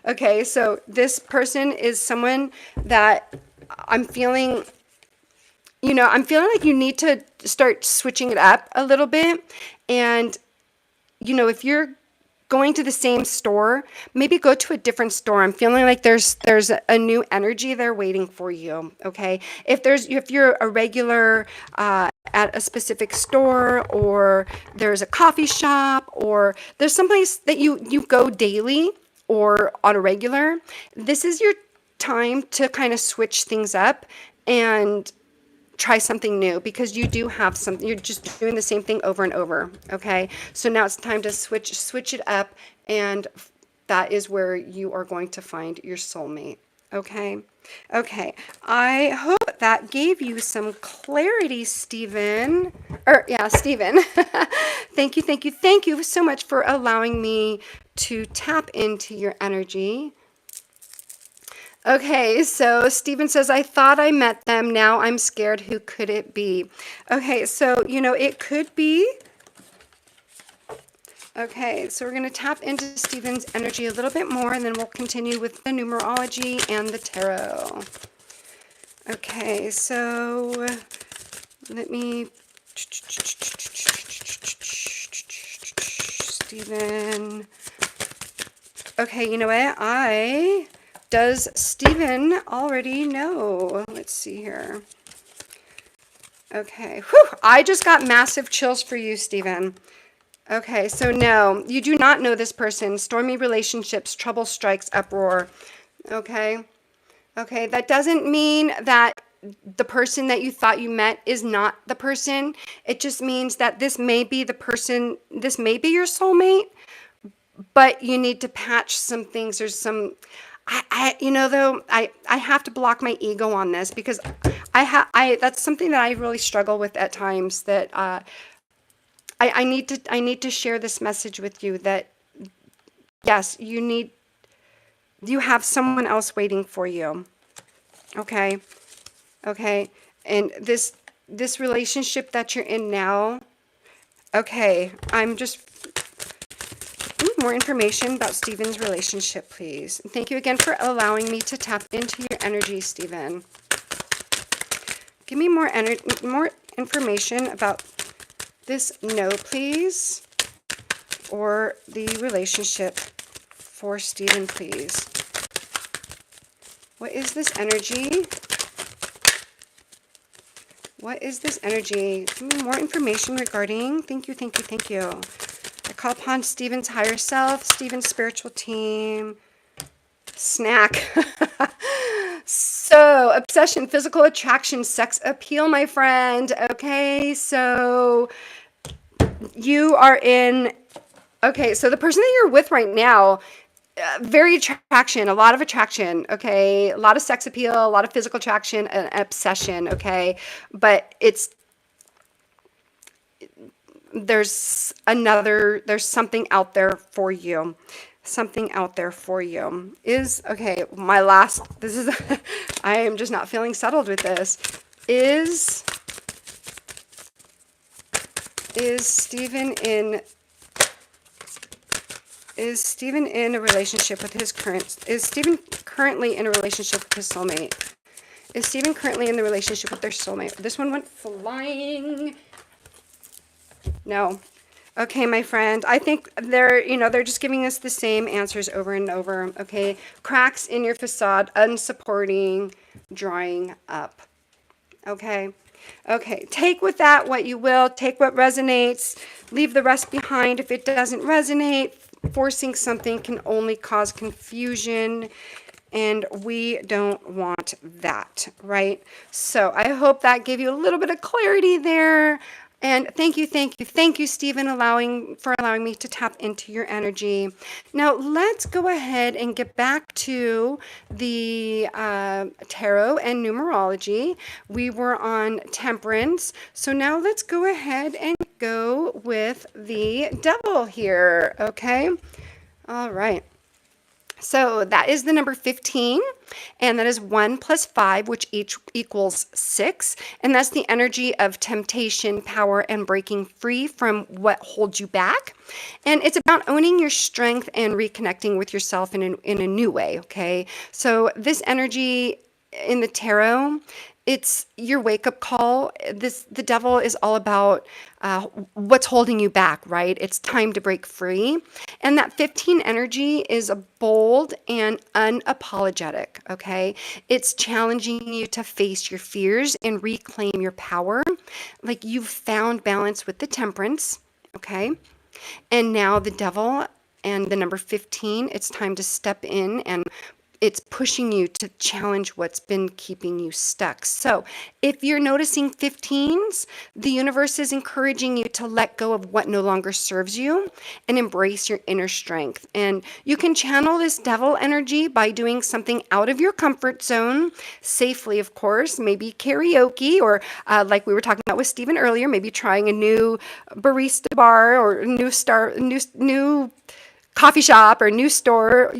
Okay, so this person is someone that I'm feeling, I'm feeling like you need to start switching it up a little bit. And if you're going to the same store, maybe go to a different store. I'm feeling like there's a new energy there waiting for you. Okay, if you're a regular at a specific store, or there's a coffee shop, or there's someplace that you go daily or on a regular, this is your time to kind of switch things up and try something new, because you do have something, you're just doing the same thing over and over. Okay, so now it's time to switch it up, and that is where you are going to find your soulmate. Okay, I hope that gave you some clarity, Stephen. Stephen. Thank you so much for allowing me to tap into your energy. Okay, so Stephen says, I thought I met them. Now I'm scared. Who could it be? Okay, so, it could be. Okay, so we're going to tap into Stephen's energy a little bit more, and then we'll continue with the numerology and the tarot. Okay, so let me. Stephen. Okay, you know what? Does Stephen already know? Let's see here. Okay. Whew, I just got massive chills for you, Stephen. Okay, so no, you do not know this person. Stormy relationships, trouble strikes, uproar. Okay. Okay, that doesn't mean that the person that you thought you met is not the person. It just means that this may be the person, this may be your soulmate, but you need to patch some things. There's some... I have to block my ego on this, because that's something that I really struggle with at times, that I need to share this message with you, that yes, you have someone else waiting for you. Okay. And this relationship that you're in now. Okay. I'm just more information about Stephen's relationship, please. And thank you again for allowing me to tap into your energy, Stephen. Give me more information about this no, please, or the relationship for Stephen, please. What is this energy? What is this energy? Give me more information regarding. Thank you. I call upon Stephen's higher self, Stephen's spiritual team. Snack. So, obsession, physical attraction, sex appeal, my friend. Okay, so you are in... Okay, so the person that you're with right now, very attraction, a lot of attraction, okay? A lot of sex appeal, a lot of physical attraction, and obsession, okay? But there's something out there for you. Something out there for you. I am just not feeling settled with this. Is Stephen in a relationship with his is Stephen currently in a relationship with his soulmate? Is Stephen currently in the relationship with their soulmate? This one went flying. No. Okay, my friend. I think they're just giving us the same answers over and over. Okay. Cracks in your facade, unsupporting, drying up. Okay. Okay. Take with that what you will. Take what resonates. Leave the rest behind if it doesn't resonate. Forcing something can only cause confusion, and we don't want that, right? So I hope that gave you a little bit of clarity there. And thank you, Stephen, for allowing me to tap into your energy. Now, let's go ahead and get back to the tarot and numerology. We were on temperance. So now let's go ahead and go with the devil here. Okay. All right. So that is the number 15, and that is 1 plus 5, which each equals 6. And that's the energy of temptation, power, and breaking free from what holds you back. And it's about owning your strength and reconnecting with yourself in a new way, okay? So this energy in the tarot, it's your wake-up call. The devil is all about what's holding you back, right? It's time to break free. And that 15 energy is bold and unapologetic, okay? It's challenging you to face your fears and reclaim your power. Like you've found balance with the temperance, okay? And now the devil and the number 15, it's time to step in, and it's pushing you to challenge what's been keeping you stuck. So if you're noticing 15s, the universe is encouraging you to let go of what no longer serves you and embrace your inner strength. And you can channel this devil energy by doing something out of your comfort zone, safely, of course, maybe karaoke, or like we were talking about with Stephen earlier, maybe trying a new barista bar or new coffee shop or new store,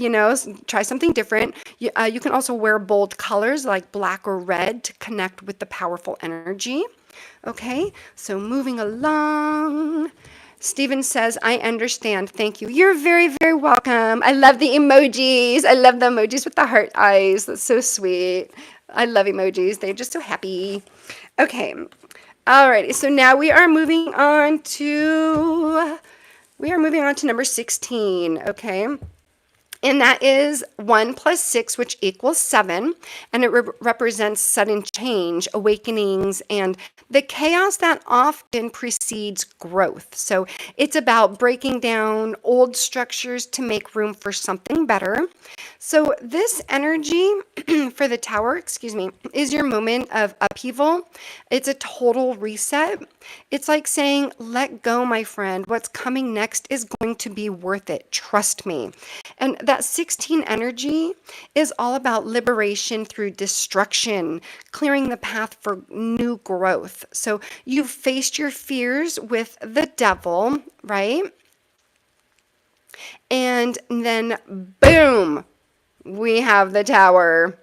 try something different. You can also wear bold colors like black or red to connect with the powerful energy. Okay, so moving along. Stephen says, I understand. Thank you. You're very, very welcome. I love the emojis. I love the emojis with the heart eyes. That's so sweet. I love emojis. They're just so happy. Okay. Alrighty. So now we are moving on to number 16, okay? And that is 1 plus 6, which equals 7. And it represents sudden change, awakenings, and the chaos that often precedes growth. So it's about breaking down old structures to make room for something better. So this energy for the tower, is your moment of upheaval. It's a total reset. It's like saying, let go, my friend. What's coming next is going to be worth it. Trust me. And that 16 energy is all about liberation through destruction, clearing the path for new growth. So you've faced your fears with the devil, right? And then boom, we have the tower.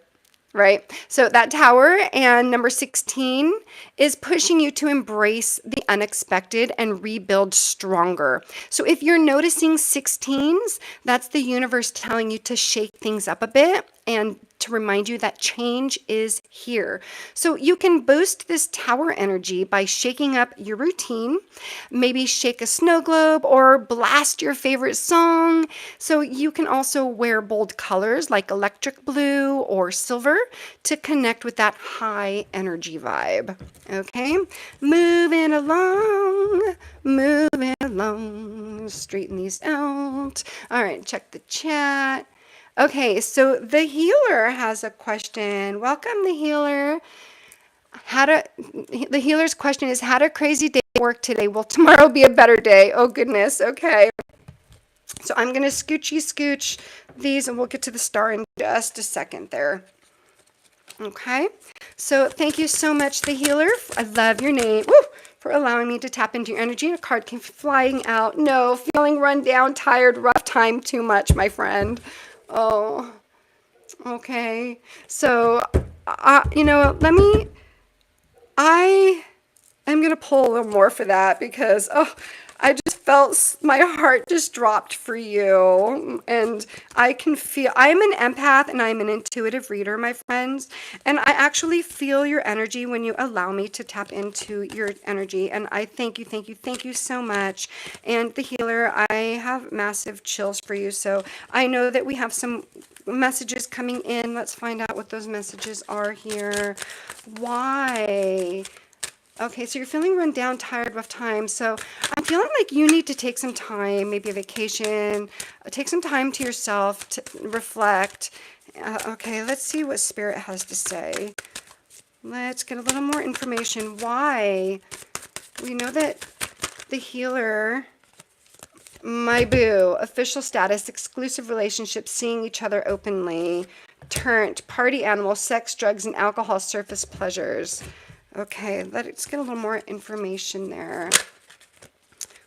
Right? So that tower and number 16 is pushing you to embrace the unexpected and rebuild stronger. So if you're noticing 16s, that's the universe telling you to shake things up a bit and to remind you that change is here. So you can boost this tower energy by shaking up your routine, maybe shake a snow globe or blast your favorite song. So you can also wear bold colors like electric blue or silver to connect with that high energy vibe. Okay, moving along, straighten these out. All right, check the chat. Okay, so the healer has a question. Welcome, the healer. The healer's question is, had a crazy day at work today. Will tomorrow be a better day? Oh, goodness. Okay. So I'm going to scooch these and we'll get to the star in just a second there. Okay. So thank you so much, the healer. I love your name. Woo! For allowing me to tap into your energy. A card came flying out. No, feeling run down, tired, rough time, too much, my friend. Oh, okay. So, I am going to pull a little more for that because, I just felt my heart just dropped for you. And I can feel, I'm an empath and I'm an intuitive reader, my friends. And I actually feel your energy when you allow me to tap into your energy. And I thank you so much. And the healer, I have massive chills for you. So I know that we have some messages coming in. Let's find out what those messages are here. Why? Okay, so you're feeling run down, tired, rough time. So I'm feeling like you need to take some time, maybe a vacation, take some time to yourself to reflect. Okay, let's see what Spirit has to say. Let's get a little more information. Why? we know that the healer, my boo, official status, exclusive relationships, seeing each other openly, turnt, party animal, sex, drugs, and alcohol, surface pleasures. Okay, let's get a little more information there.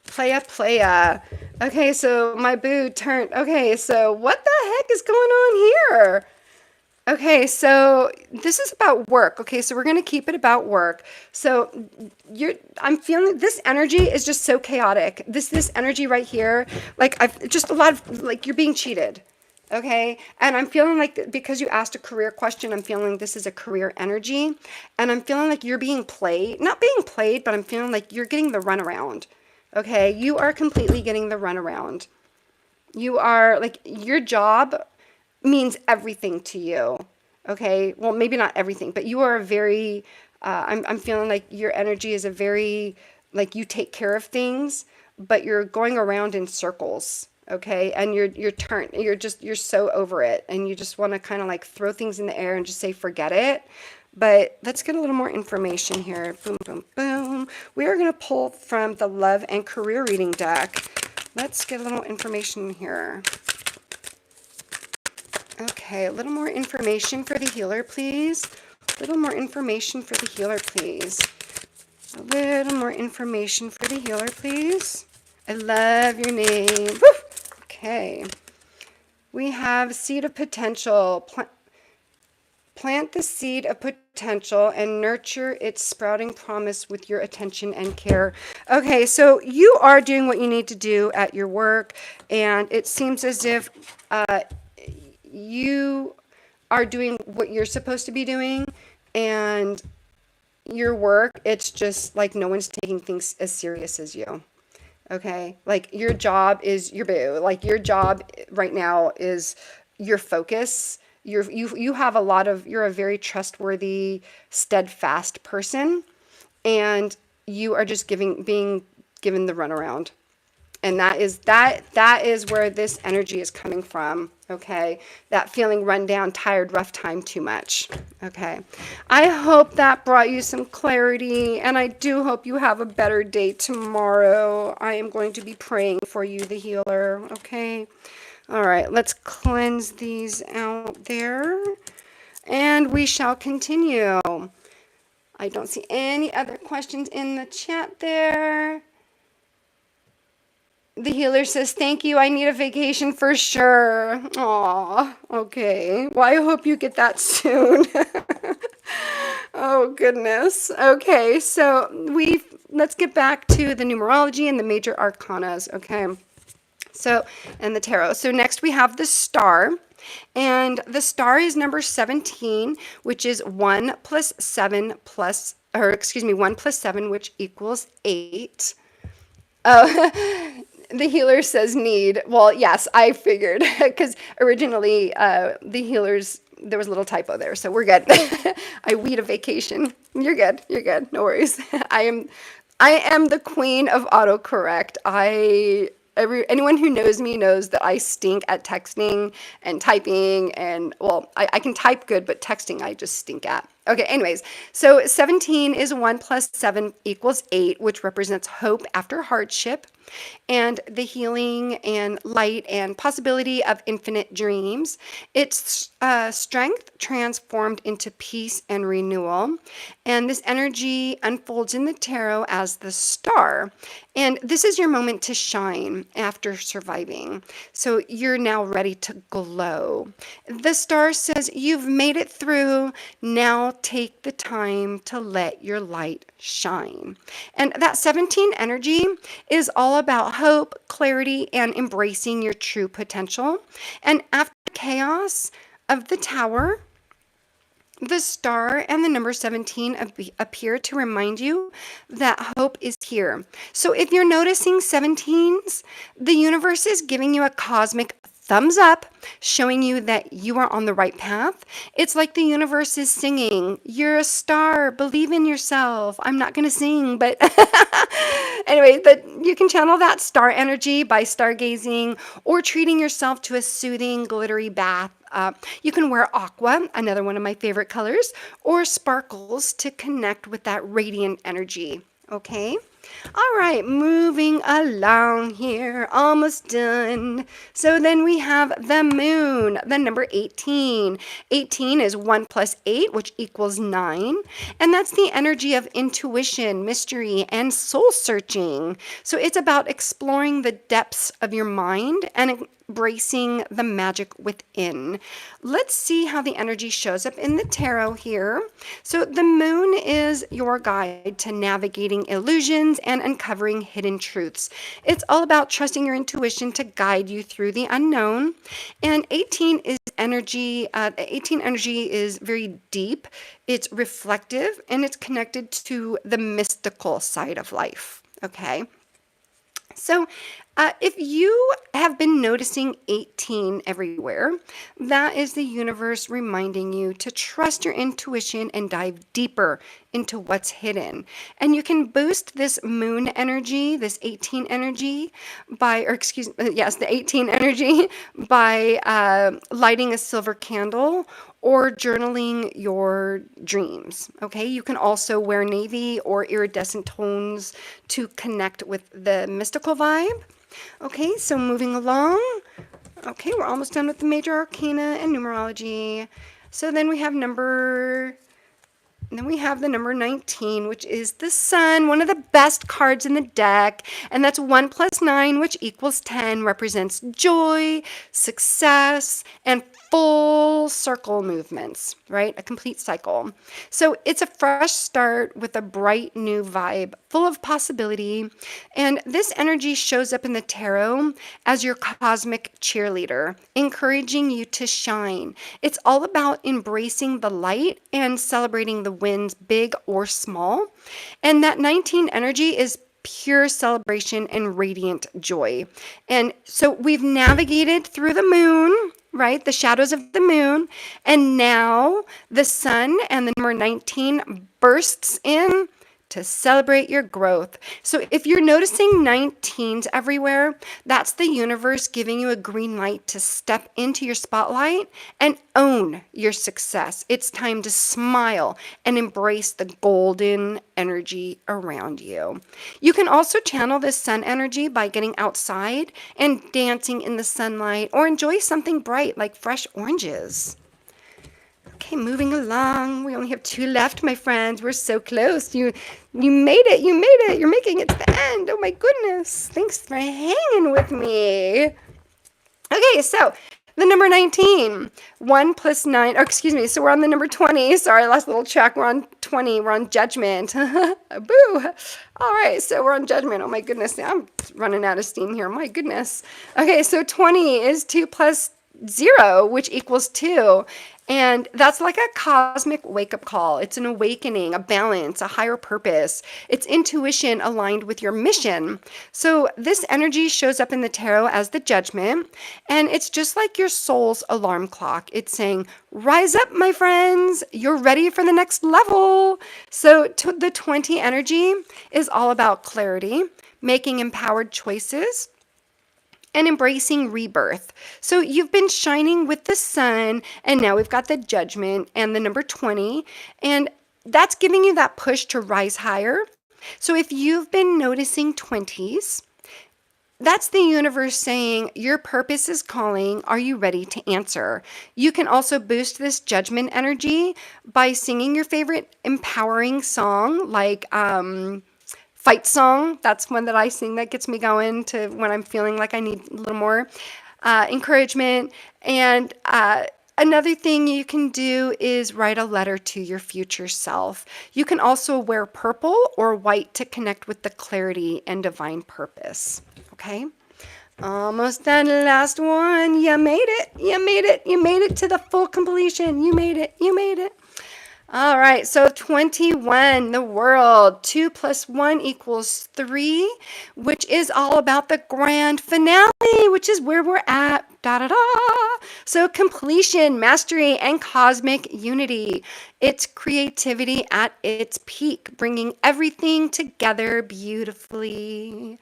Playa. Okay, so my boo turned. Okay, so what the heck is going on here? Okay, so this is about work. Okay, so we're going to keep it about work. So I'm feeling this energy is just so chaotic. This energy right here, like I've just a lot of, like, you're being cheated. Okay, and I'm feeling like because you asked a career question, I'm feeling this is a career energy, and I'm feeling like you're being played, not being played, but I'm feeling like you're getting the runaround. Okay, you are completely getting the runaround. You are like, your job means everything to you. Okay, well, maybe not everything, but you are a very, I'm feeling like your energy is a very, like, you take care of things, but you're going around in circles. Okay, and you're so over it, and you just want to kind of like throw things in the air and just say forget it. But let's get a little more information here. Boom, boom, boom. We are going to pull from the love and career reading deck. Let's get a little information here. Okay, a little more information for the healer, please. A little more information for the healer, please. A little more information for the healer, please. I love your name. Woo! Okay. We have seed of potential. Plant the seed of potential and nurture its sprouting promise with your attention and care. Okay, so you are doing what you need to do at your work, and it seems as if you are doing what you're supposed to be doing, and your work, it's just like no one's taking things as serious as you. Okay, like your job is your boo. Like your job right now is your focus. You have a lot of, you're a very trustworthy, steadfast person, and you are just being given the runaround. And that is where this energy is coming from. Okay, that feeling run down, tired, rough time, too much. Okay, I hope that brought you some clarity, and I do hope you have a better day tomorrow. I am going to be praying for you, the healer. Okay, all right, let's cleanse these out there, and we shall continue. I don't see any other questions in the chat there. The healer says, thank you. I need a vacation for sure. Aw, okay. Well, I hope you get that soon. Oh, goodness. Okay, so let's get back to the numerology and the major arcanas, okay? So, and the tarot. So next we have the star. And the star is number 17, which is 1 plus 7 plus, or excuse me, 1 plus 7, which equals 8. Oh, the healer says need. Well, yes, I figured, because originally the healers, there was a little typo there, so we're good. I need a vacation. You're good. You're good. No worries. I am the queen of autocorrect. Anyone who knows me knows that I stink at texting and typing, and well, I can type good, but texting I just stink at. Okay, anyways, so 17 is 1 plus 7 equals 8, which represents hope after hardship, and the healing and light and possibility of infinite dreams. It's strength transformed into peace and renewal. And this energy unfolds in the tarot as the star. And this is your moment to shine after surviving. So you're now ready to glow. The star says, you've made it through. Now take the time to let your light shine. And that 17 energy is all about hope, clarity, and embracing your true potential. And after the chaos of the tower, the star and the number 17 appear to remind you that hope is here. So if you're noticing 17s, the universe is giving you a cosmic thumbs up, showing you that you are on the right path. It's like the universe is singing, you're a star, believe in yourself. I'm not going to sing, but anyway, you can channel that star energy by stargazing or treating yourself to a soothing, glittery bath. You can wear aqua, another one of my favorite colors, or sparkles to connect with that radiant energy. Okay? All right, moving along here, almost done. So then we have the moon, the number 18. 18 is 1 plus 8, which equals 9. And that's the energy of intuition, mystery, and soul searching. So it's about exploring the depths of your mind and embracing the magic within. Let's see how the energy shows up in the tarot here. So the moon is your guide to navigating illusions and uncovering hidden truths. It's all about trusting your intuition to guide you through the unknown. And 18 is energy. 18 energy is very deep. It's reflective and it's connected to the mystical side of life. Okay. So, if you have been noticing 18 everywhere, that is the universe reminding you to trust your intuition and dive deeper into what's hidden. And you can boost this moon energy, this 18 energy, the 18 energy by lighting a silver candle or journaling your dreams. Okay, you can also wear navy or iridescent tones to connect with the mystical vibe. Okay, so moving along. Okay, we're almost done with the major arcana and numerology. So then we have the number 19, which is the sun, one of the best cards in the deck. And that's 1 plus 9, which equals 10, represents joy, success, and full circle movements, right? A complete cycle. So it's a fresh start with a bright new vibe, full of possibility. And this energy shows up in the tarot as your cosmic cheerleader, encouraging you to shine. It's all about embracing the light and celebrating the wins, big or small. And that 19 energy is pure celebration and radiant joy. And so we've navigated through the moon, right? The shadows of the moon. And now the sun and the number 19 bursts in to celebrate your growth. So if you're noticing 19s everywhere, that's the universe giving you a green light to step into your spotlight and own your success. It's time to smile and embrace the golden energy around you. You can also channel this sun energy by getting outside and dancing in the sunlight or enjoy something bright like fresh oranges. Okay, moving along. We only have 2 left, my friends. We're so close. You made it. You made it. You're making it to the end. Oh my goodness. Thanks for hanging with me. Okay, so the number 19, 1 plus 9, so we're on the number 20. Sorry, last little check. We're on 20. We're on judgment. Boo. All right, so we're on judgment. Oh my goodness. I'm running out of steam here. My goodness. Okay, so 20 is 2 plus 0, which equals 2. And that's like a cosmic wake-up call. It's an awakening, a balance, a higher purpose. It's intuition aligned with your mission. So this energy shows up in the tarot as the judgment. And it's just like your soul's alarm clock. It's saying, rise up, my friends. You're ready for the next level. So the 20 energy is all about clarity, making empowered choices, and embracing rebirth. So you've been shining with the sun, and now we've got the judgment and the number 20, and that's giving you that push to rise higher. So if you've been noticing 20s, that's the universe saying your purpose is calling. Are you ready to answer? You can also boost this judgment energy by singing your favorite empowering song, like fight song. That's one that I sing that gets me going to when I'm feeling like I need a little more encouragement. And another thing you can do is write a letter to your future self. You can also wear purple or white to connect with the clarity and divine purpose. Okay? Almost done. Last one. You made it. You made it. You made it to the full completion. You made it. You made it. All right, so 21, the world. 2 plus 1 equals 3, which is all about the grand finale, which is where we're at. Da da da. So completion, mastery, and cosmic unity. It's creativity at its peak, bringing everything together beautifully.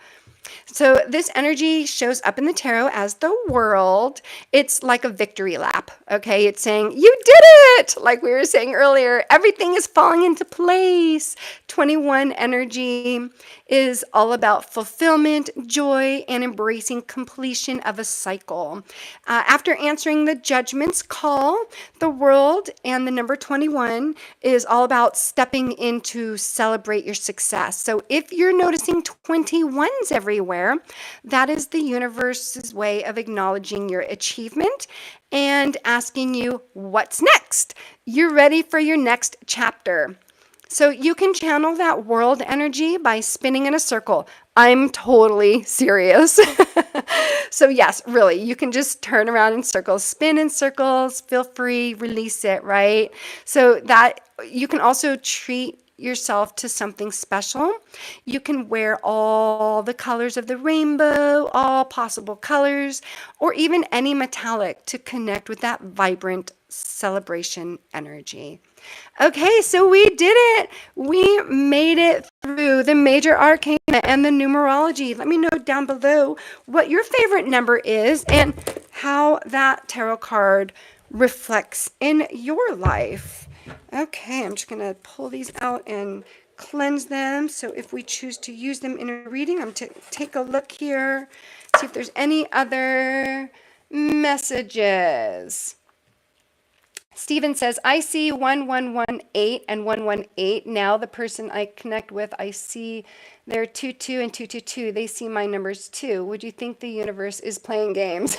So this energy shows up in the tarot as the World. It's like a victory lap, okay? It's saying, you did it! Like we were saying earlier, everything is falling into place. 21 energy is all about fulfillment, joy, and embracing completion of a cycle. After answering the Judgment's call, the World and the number 21 is all about stepping in to celebrate your success. So if you're noticing 21s everywhere, that is the universe's way of acknowledging your achievement and asking you, what's next? You're ready for your next chapter. So you can channel that World energy by spinning in a circle. I'm totally serious. So yes, really, you can just turn around in circles, spin in circles, feel free, release it, right? So that you can also treat yourself to something special. You can wear all the colors of the rainbow, all possible colors, or even any metallic to connect with that vibrant celebration energy. Okay, so we did it. We made it through the major arcana and the numerology. Let me know down below what your favorite number is and how that tarot card reflects in your life. Okay, I'm just going to pull these out and cleanse them. So if we choose to use them in a reading, I'm to take a look here, see if there's any other messages. Steven says, I see 1118 and 118. Now the person I connect with, I see they're 22 and 222. They see my numbers too. Would you think the universe is playing games?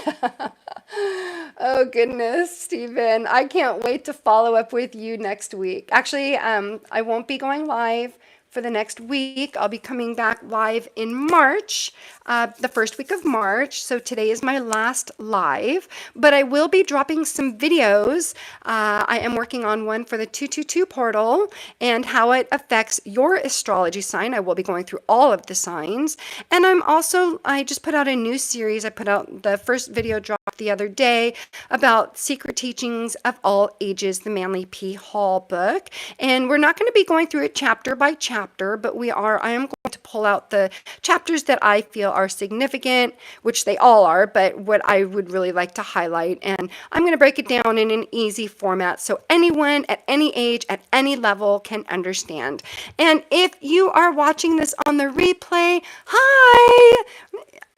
Oh goodness, Steven. I can't wait to follow up with you next week. Actually, I won't be going live for the next week. I'll be coming back live in March, the first week of March. So today is my last live, but I will be dropping some videos. I am working on one for the 222 portal and how it affects your astrology sign. I will be going through all of the signs. And I just put out a new series. I put out the first video dropped the other day about Secret Teachings of All Ages, the Manly P. Hall book. And we're not going to be going through it chapter by chapter, but I am going to pull out the chapters that I feel are significant, which they all are, but what I would really like to highlight. And I'm going to break it down in an easy format so anyone at any age, at any level can understand. And if you are watching this on the replay, hi!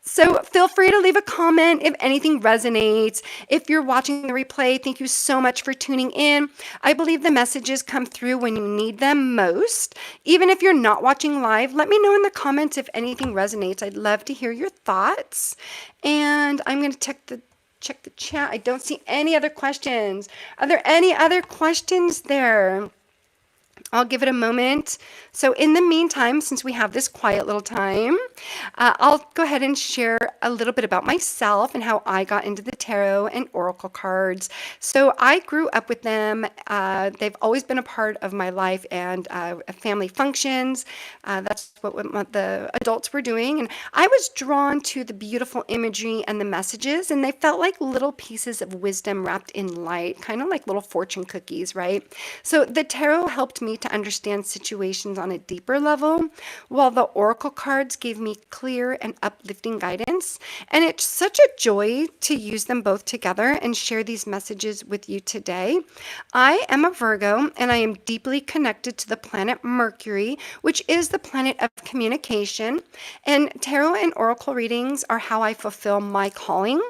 So feel free to leave a comment if anything resonates. If you're watching the replay, thank you so much for tuning in. I believe the messages come through when you need them most. Even if you're not watching live, let me know in the comments if anything resonates. I'd love to hear your thoughts. And I'm going to check the chat. I don't see any other questions. Are there any other questions there? I'll give it a moment. So in the meantime, since we have this quiet little time, I'll go ahead and share a little bit about myself and how I got into the tarot and oracle cards. So I grew up with them. They've always been a part of my life and family functions. That's what the adults were doing. And I was drawn to the beautiful imagery and the messages, and they felt like little pieces of wisdom wrapped in light, kind of like little fortune cookies, right? So the tarot helped me to understand situations on a deeper level, while the oracle cards gave me clear and uplifting guidance. And it's such a joy to use them both together and share these messages with you today. I am a Virgo, and I am deeply connected to the planet Mercury, which is the planet of communication. And tarot and oracle readings are how I fulfill my calling.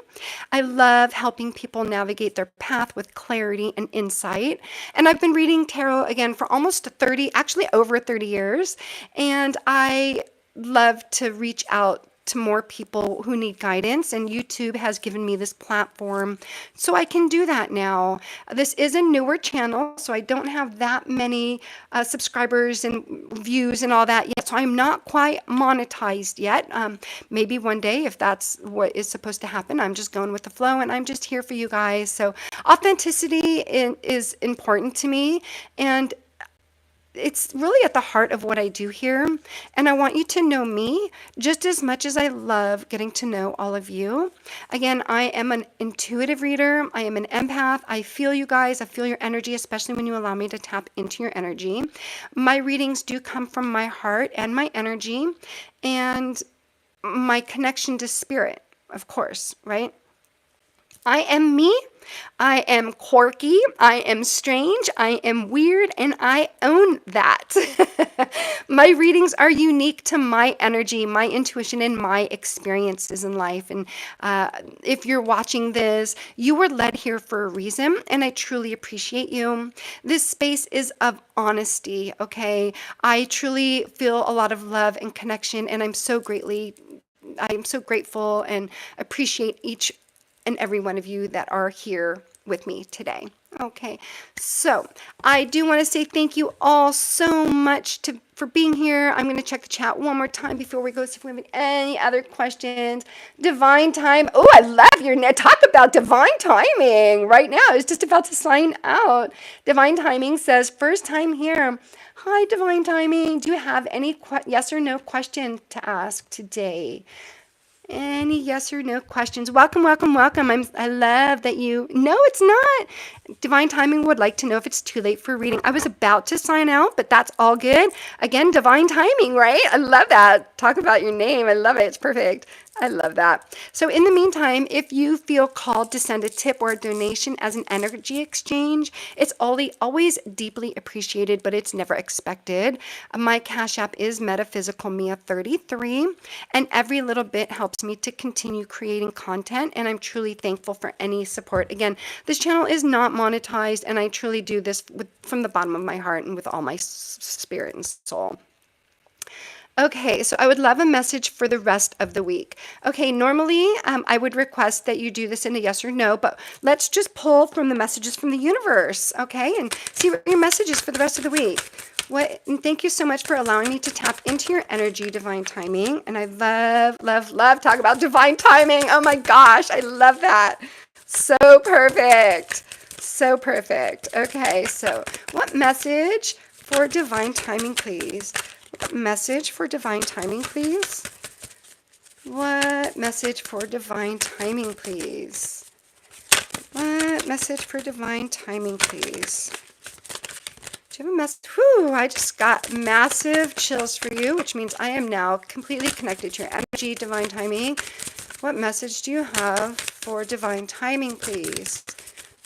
I love helping people navigate their path with clarity and insight. And I've been reading tarot again for almost 30, actually over 30 years. And I love to reach out to more people who need guidance, and YouTube has given me this platform so I can do that now. This is a newer channel, so I don't have that many subscribers and views and all that yet, so I'm not quite monetized yet. Maybe one day, if that's what is supposed to happen. I'm just going with the flow, and I'm just here for you guys. So authenticity is important to me, and it's really at the heart of what I do here. And I want you to know me just as much as I love getting to know all of you. Again, I am an intuitive reader. I am an empath. I feel you guys. I feel your energy, especially when you allow me to tap into your energy. My readings do come from my heart and my energy. And my connection to spirit, of course, right? I am me. I am quirky. I am strange. I am weird, and I own that. My readings are unique to my energy, my intuition, and my experiences in life. And if you're watching this, you were led here for a reason, and I truly appreciate you. This space is of honesty, okay? I truly feel a lot of love and connection, and I am so grateful and appreciate each and every one of you that are here with me today. Okay, so I do want to say thank you all so much for being here. I'm going to check the chat one more time before we go, see if we have any other questions. Divine time. Oh, I love your net. Talk about divine timing right now. I was just about to sign out. Divine timing says, first time here. Hi, divine timing. Do you have any yes or no question to ask today? Any yes or no questions? Welcome, welcome, welcome. I love that you. No, it's not. Divine timing would like to know if it's too late for reading. I was about to sign out, but that's all good. Again, divine timing, right? I love that. Talk about your name. I love it. It's perfect. I love that. So in the meantime, if you feel called to send a tip or a donation as an energy exchange, it's always deeply appreciated, but it's never expected. My Cash App is Metaphysical Mia 33, and every little bit helps me to continue creating content, and I'm truly thankful for any support. Again, this channel is not monetized, and I truly do this from the bottom of my heart and with all my spirit and soul. Okay, so I would love a message for the rest of the week. Okay, normally I would request that you do this in a yes or no, but let's just pull from the messages from the universe, okay, and see what your message is for the rest of the week. And thank you so much for allowing me to tap into your energy, divine timing. And I love, love, love talk about divine timing. Oh my gosh, I love that. So perfect. So perfect. Okay, so what message for divine timing, please? What message for divine timing, please? What message for divine timing, please? What message for divine timing, please? Do you have a message? Whew, I just got massive chills for you, which means I am now completely connected to your energy, divine timing. What message do you have for divine timing, please?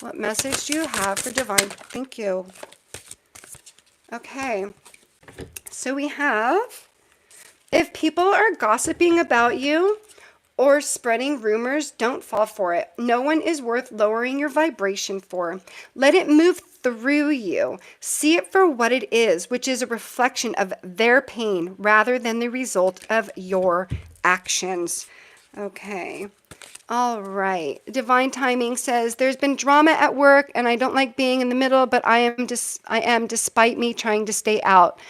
What message do you have for divine? Thank you. Okay. So we have, if people are gossiping about you or spreading rumors, don't fall for it. No one is worth lowering your vibration for. Let it move through you. See it for what it is, which is a reflection of their pain rather than the result of your actions. Okay. All right. Divine timing says, there's been drama at work and I don't like being in the middle, but I am despite me trying to stay out.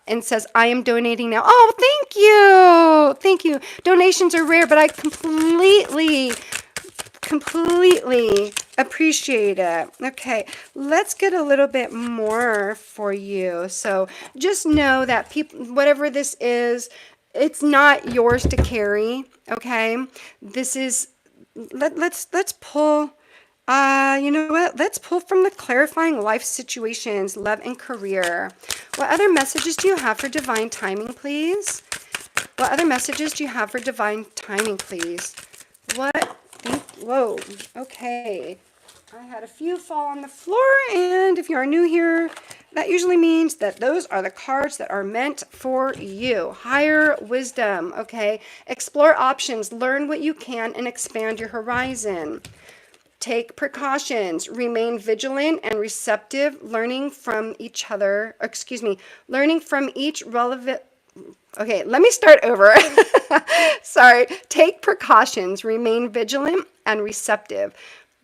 And says, I am donating now. Oh, thank you. Thank you. Donations are rare, but I completely appreciate it. Okay, let's get a little bit more for you. So just know that people, whatever this is, it's not yours to carry. Okay, this is, let's pull. You know what? Let's pull from the clarifying life situations, love and career. What other messages do you have for divine timing, please? What other messages do you have for divine timing, please? Whoa, okay. I had a few fall on the floor, and if you are new here, that usually means that those are the cards that are meant for you. Higher wisdom, okay? Explore options, learn what you can, and expand your horizon. Take precautions, remain vigilant and receptive, learning from each relevant. Okay, let me start over. Sorry. Take precautions, remain vigilant and receptive,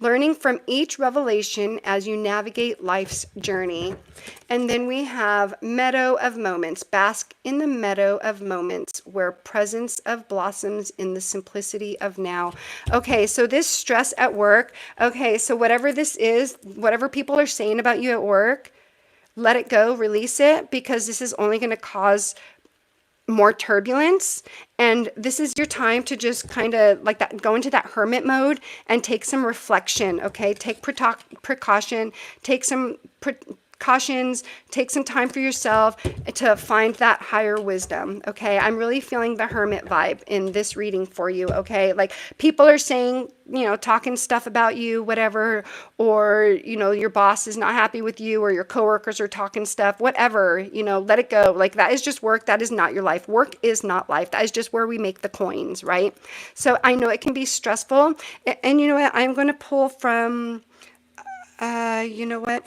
learning from each revelation as you navigate life's journey. And then we have Meadow of Moments. Bask in the meadow of moments where presence of blossoms in the simplicity of now. Okay, so this stress at work. Okay, so whatever this is, whatever people are saying about you at work, let it go, release it, because this is only going to cause more turbulence. And this is your time to just kind of like that, go into that hermit mode and take some reflection. Okay, take precaution, take some cautions, take some time for yourself to find that higher wisdom, okay? I'm really feeling the hermit vibe in this reading for you, okay? Like, people are saying, talking stuff about you, whatever, or, your boss is not happy with you, or your coworkers are talking stuff, whatever, let it go. Like, that is just work. That is not your life. Work is not life. That is just where we make the coins, right? So I know it can be stressful. And you know what? I'm going to pull from... you know what?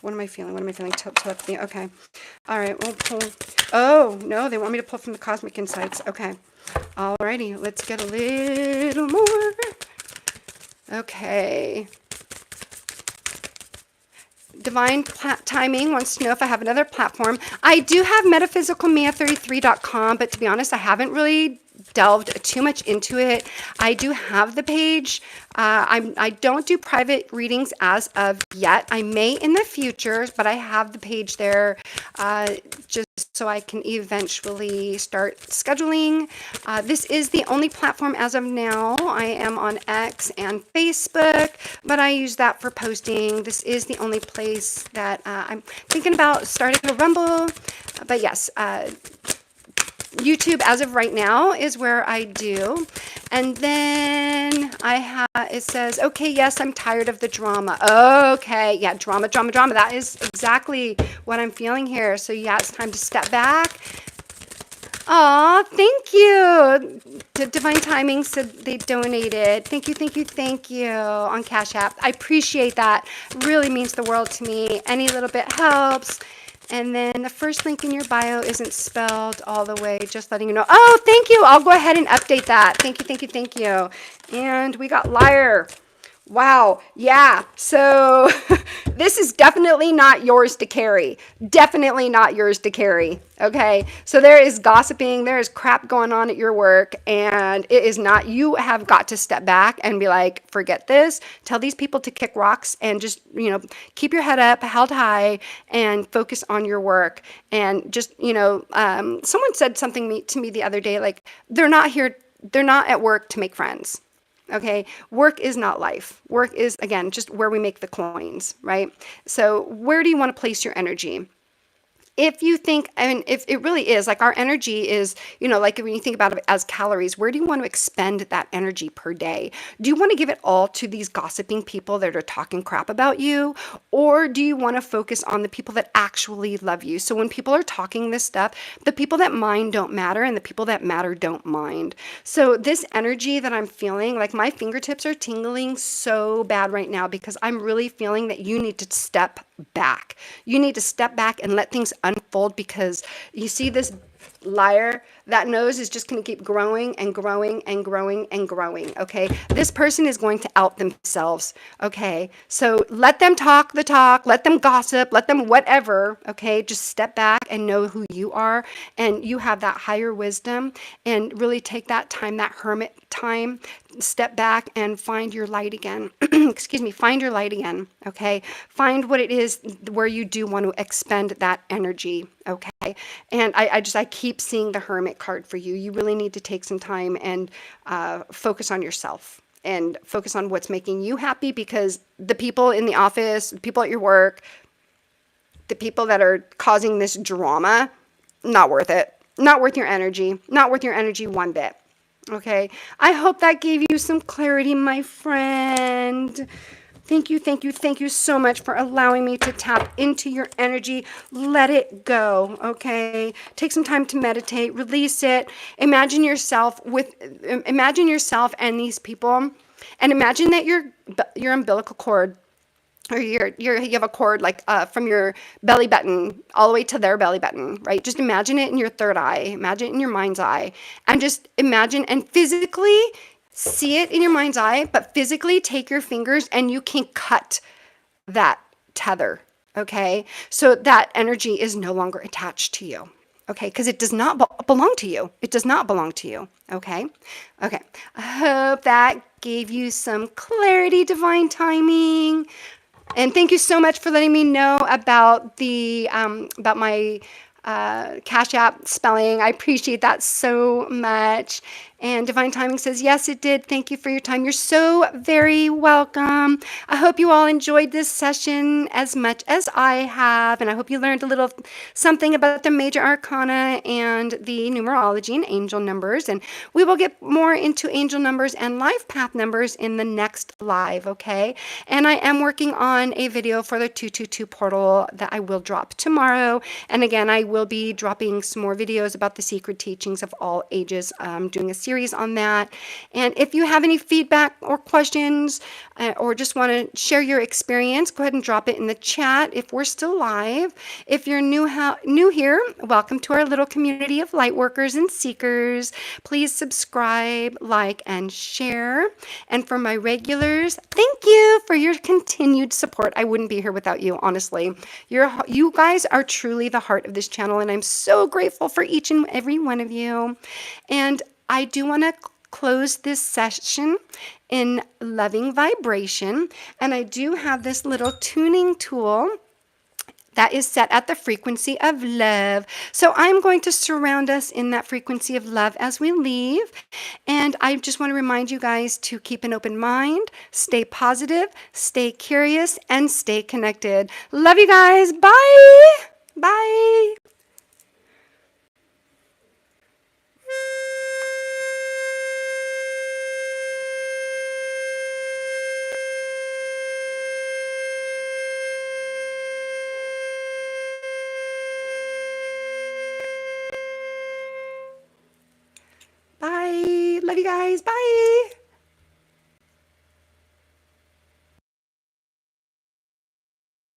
What am I feeling? What am I feeling? Telepathy. Okay. All right. We'll pull. Oh, no. They want me to pull from the Cosmic Insights. Okay. Alrighty. Let's get a little more. Okay. Divine Timing wants to know if I have another platform. I do have metaphysicalmia33.com, but to be honest, I haven't really delved too much into it. I do have the page. I don't do private readings as of yet. I may in the future, but I have the page there just so I can eventually start scheduling. This is the only platform as of now. I am on X and Facebook, but I use that for posting. This is the only place that I'm thinking about starting a Rumble. But yes, YouTube as of right now is where I do. And then it says, okay, yes, I'm tired of the drama. Okay, yeah, drama. That is exactly what I'm feeling here. So yeah, it's time to step back. Aw, thank you. Divine Timing said they donated. Thank you on Cash App. I appreciate that. Really means the world to me. Any little bit helps. And then the first link in your bio isn't spelled all the way, just letting you know. Oh, thank you. I'll go ahead and update that. Thank you. And we got Liar. Wow. Yeah. So this is definitely not yours to carry. Definitely not yours to carry. Okay. So there is gossiping. There is crap going on at your work. And it is not, you have got to step back and be like, forget this. Tell these people to kick rocks and just, keep your head up, held high, and focus on your work. And just, someone said something to me the other day, like, they're not at work to make friends. Okay, work is not life. Work is, again, just where we make the coins, right? So where do you want to place your energy? If you think, if it really is, like, our energy is, like when you think about it as calories, where do you want to expend that energy per day? Do you want to give it all to these gossiping people that are talking crap about you? Or do you want to focus on the people that actually love you? So when people are talking this stuff, the people that mind don't matter, and the people that matter don't mind. So this energy that I'm feeling, like, my fingertips are tingling so bad right now because I'm really feeling that you need to step back. You need to step back and let things unfold, because you see this liar, that nose is just going to keep growing and growing and growing and growing. Okay, this person is going to out themselves. Okay, so let them talk the talk, let them gossip, let them whatever. Okay, just step back and know who you are, and you have that higher wisdom, and really take that time, that hermit time. Step back and find your light again. Excuse me, find your light again. Okay, find what it is where you do want to expend that energy. Okay, and I keep seeing the Hermit card for you. You really need to take some time and focus on yourself and focus on what's making you happy, because the people in the office, the people at your work, the people that are causing this drama, not worth it. Not worth your energy. Not worth your energy one bit. Okay, I hope that gave you some clarity, my friend. Thank you so much for allowing me to tap into your energy. Let it go, okay? Take some time to meditate, release it. Imagine yourself and these people, and imagine that your umbilical cord, or you have a cord, like from your belly button all the way to their belly button, right? Just imagine it in your third eye, imagine it in your mind's eye, and just imagine and physically see it in your mind's eye, but physically take your fingers and you can cut that tether, okay? So that energy is no longer attached to you, okay? Because it does not belong to you. It does not belong to you, okay? Okay, I hope that gave you some clarity, Divine Timing. And thank you so much for letting me know about about my Cash App spelling. I appreciate that so much. And Divine Timing says, yes, it did. Thank you for your time. You're so very welcome. I hope you all enjoyed this session as much as I have. And I hope you learned a little something about the major arcana and the numerology and angel numbers. And we will get more into angel numbers and life path numbers in the next live, okay? And I am working on a video for the 222 portal that I will drop tomorrow. And again, I will be dropping some more videos about the secret teachings of all ages, doing a series on that. And if you have any feedback or questions or just want to share your experience, go ahead and drop it in the chat if we're still live. If you're new here, welcome to our little community of light workers and seekers. Please subscribe, like, and share. And for my regulars, thank you for your continued support. I wouldn't be here without you, honestly. You guys are truly the heart of this channel, and I'm so grateful for each and every one of you. And I do want to close this session in loving vibration. And I do have this little tuning tool that is set at the frequency of love. So I'm going to surround us in that frequency of love as we leave. And I just want to remind you guys to keep an open mind, stay positive, stay curious, and stay connected. Love you guys. Bye. Bye. Bye. Love you guys. Bye.